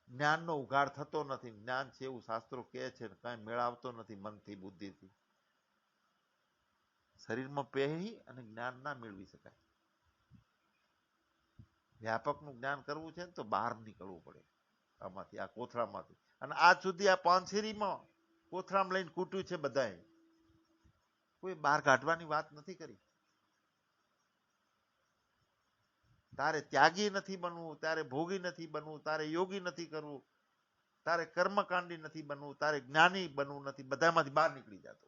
જ્ઞાનનો ઉઘાડ થતો નથી. જ્ઞાન છે એવું શાસ્ત્રો કહે છે, કઈ મેળવતો નથી મનથી, બુદ્ધિથી. શરીરમાં પહેરી અને જ્ઞાન ના મેળવી શકાય. વ્યાપકનું જ્ઞાન કરવું છે ને તો બહાર નીકળવું પડે આમાંથી, આ કોથળામાંથી. અને આજ સુધી આ પાંચેરીમાં કોથળામાં લઈને કૂટ્યું છે બધાએ. કોઈ બહાર કાઢવાની વાત નથી કરી. તારે ત્યાગી નથી બનવું, તારે ભોગી નથી બનવું, તારે યોગી નથી કરવું, તારે કર્મકાંડી નથી બનવું, તારે જ્ઞાની બનવું નથી. બધામાંથી બહાર નીકળી જતો.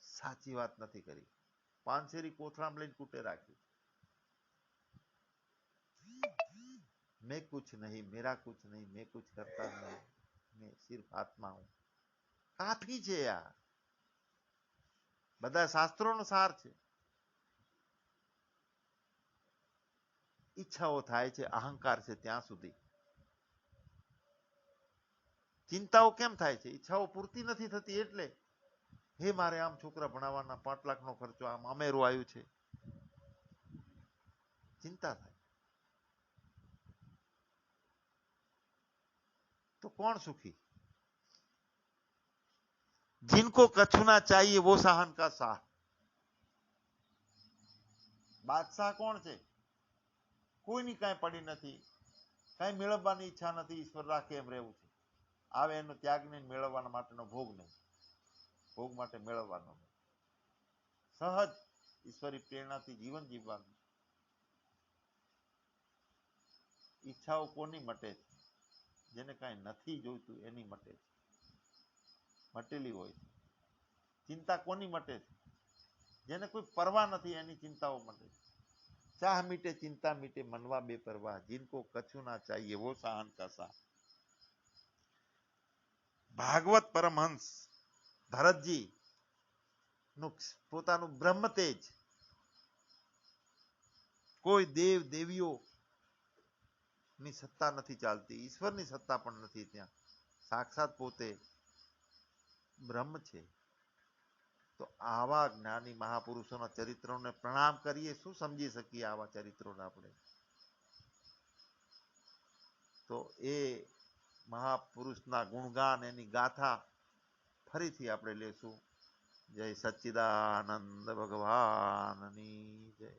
સાચી વાત નથી કરી. પાંચેરી કોથળામાં લઈને કૂટે રાખ્યું. मैं कुछ नहीं, मेरा कुछ नहीं, मैं कुछ करता नहीं, मैं सिर्फ आत्मा हूं. કાફી છે આ. બધા શાસ્ત્રોનો સાર છે. ઈચ્છાઓ થાય છે, અહંકાર છે ત્યાં સુધી. ચિંતાઓ કેમ થાય છે? ઈચ્છાઓ પૂરતી નથી થતી એટલે. હે મારે આમ છોકરા ભણાવવાના 5 લાખનો ખર્ચો, આમ અમેરું આવ્યું છે, ચિંતા થાય. તો કોણ સુખી? जिनको कछु ना चाहिए वो साहन का साह. બાદશાહ કોણ છે? કોઈની કાંઈ પડી નથી, કાંઈ મેળવવાની ઈચ્છા નથી, ઈશ્વર રાખે એમ રહેવું છે. આવે એનો ત્યાગને મેળવવા માટેનો ભોગ નહીં, ભોગ માટે મેળવવાનો નહીં. સહજ ઈશ્વરી પ્રેરણાથી જીવન જીવવાનું. ઈચ્છાઓ કોની મટે છે? જેને કાંઈ નથી જોઈતું એની મટે છે, મટેલી હોય છે. ચિંતા કોની મટે છે? જેને કોઈ પરવા નથી એની ચિંતાઓ મટે છે. चाह मीटे चिंता मीटे मनवा बेपरवाह, जिनको कछु ना चाहिए वो साहन का साह. ભાગવત પરમહંસ ભરતજી નું પોતાનું બ્રહ્મ તેજ, કોઈ દેવ દેવીઓ ની સત્તા નથી ચાલતી, ઈશ્વરની સત્તા પણ નથી ત્યાં. સાક્ષાત પોતે બ્રહ્મ છે. તો આવા જ્ઞાની મહાપુરુષોના ચરિત્રોને પ્રણામ કરીએ. શું સમજી શકીએ આવા ચરિત્રોને આપણે? તો એ મહાપુરુષના ગુણગાન, એની ગાથા ફરીથી આપણે લેશું. જય સચ્ચિદાનંદ ભગવાનની જય,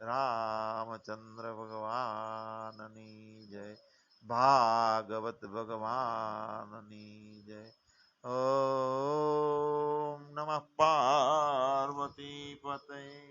રામચંદ્ર ભગવાનની જય, ભાગવત ભગવાનની જય. ઓમ નમઃ પાર્વતી પતये.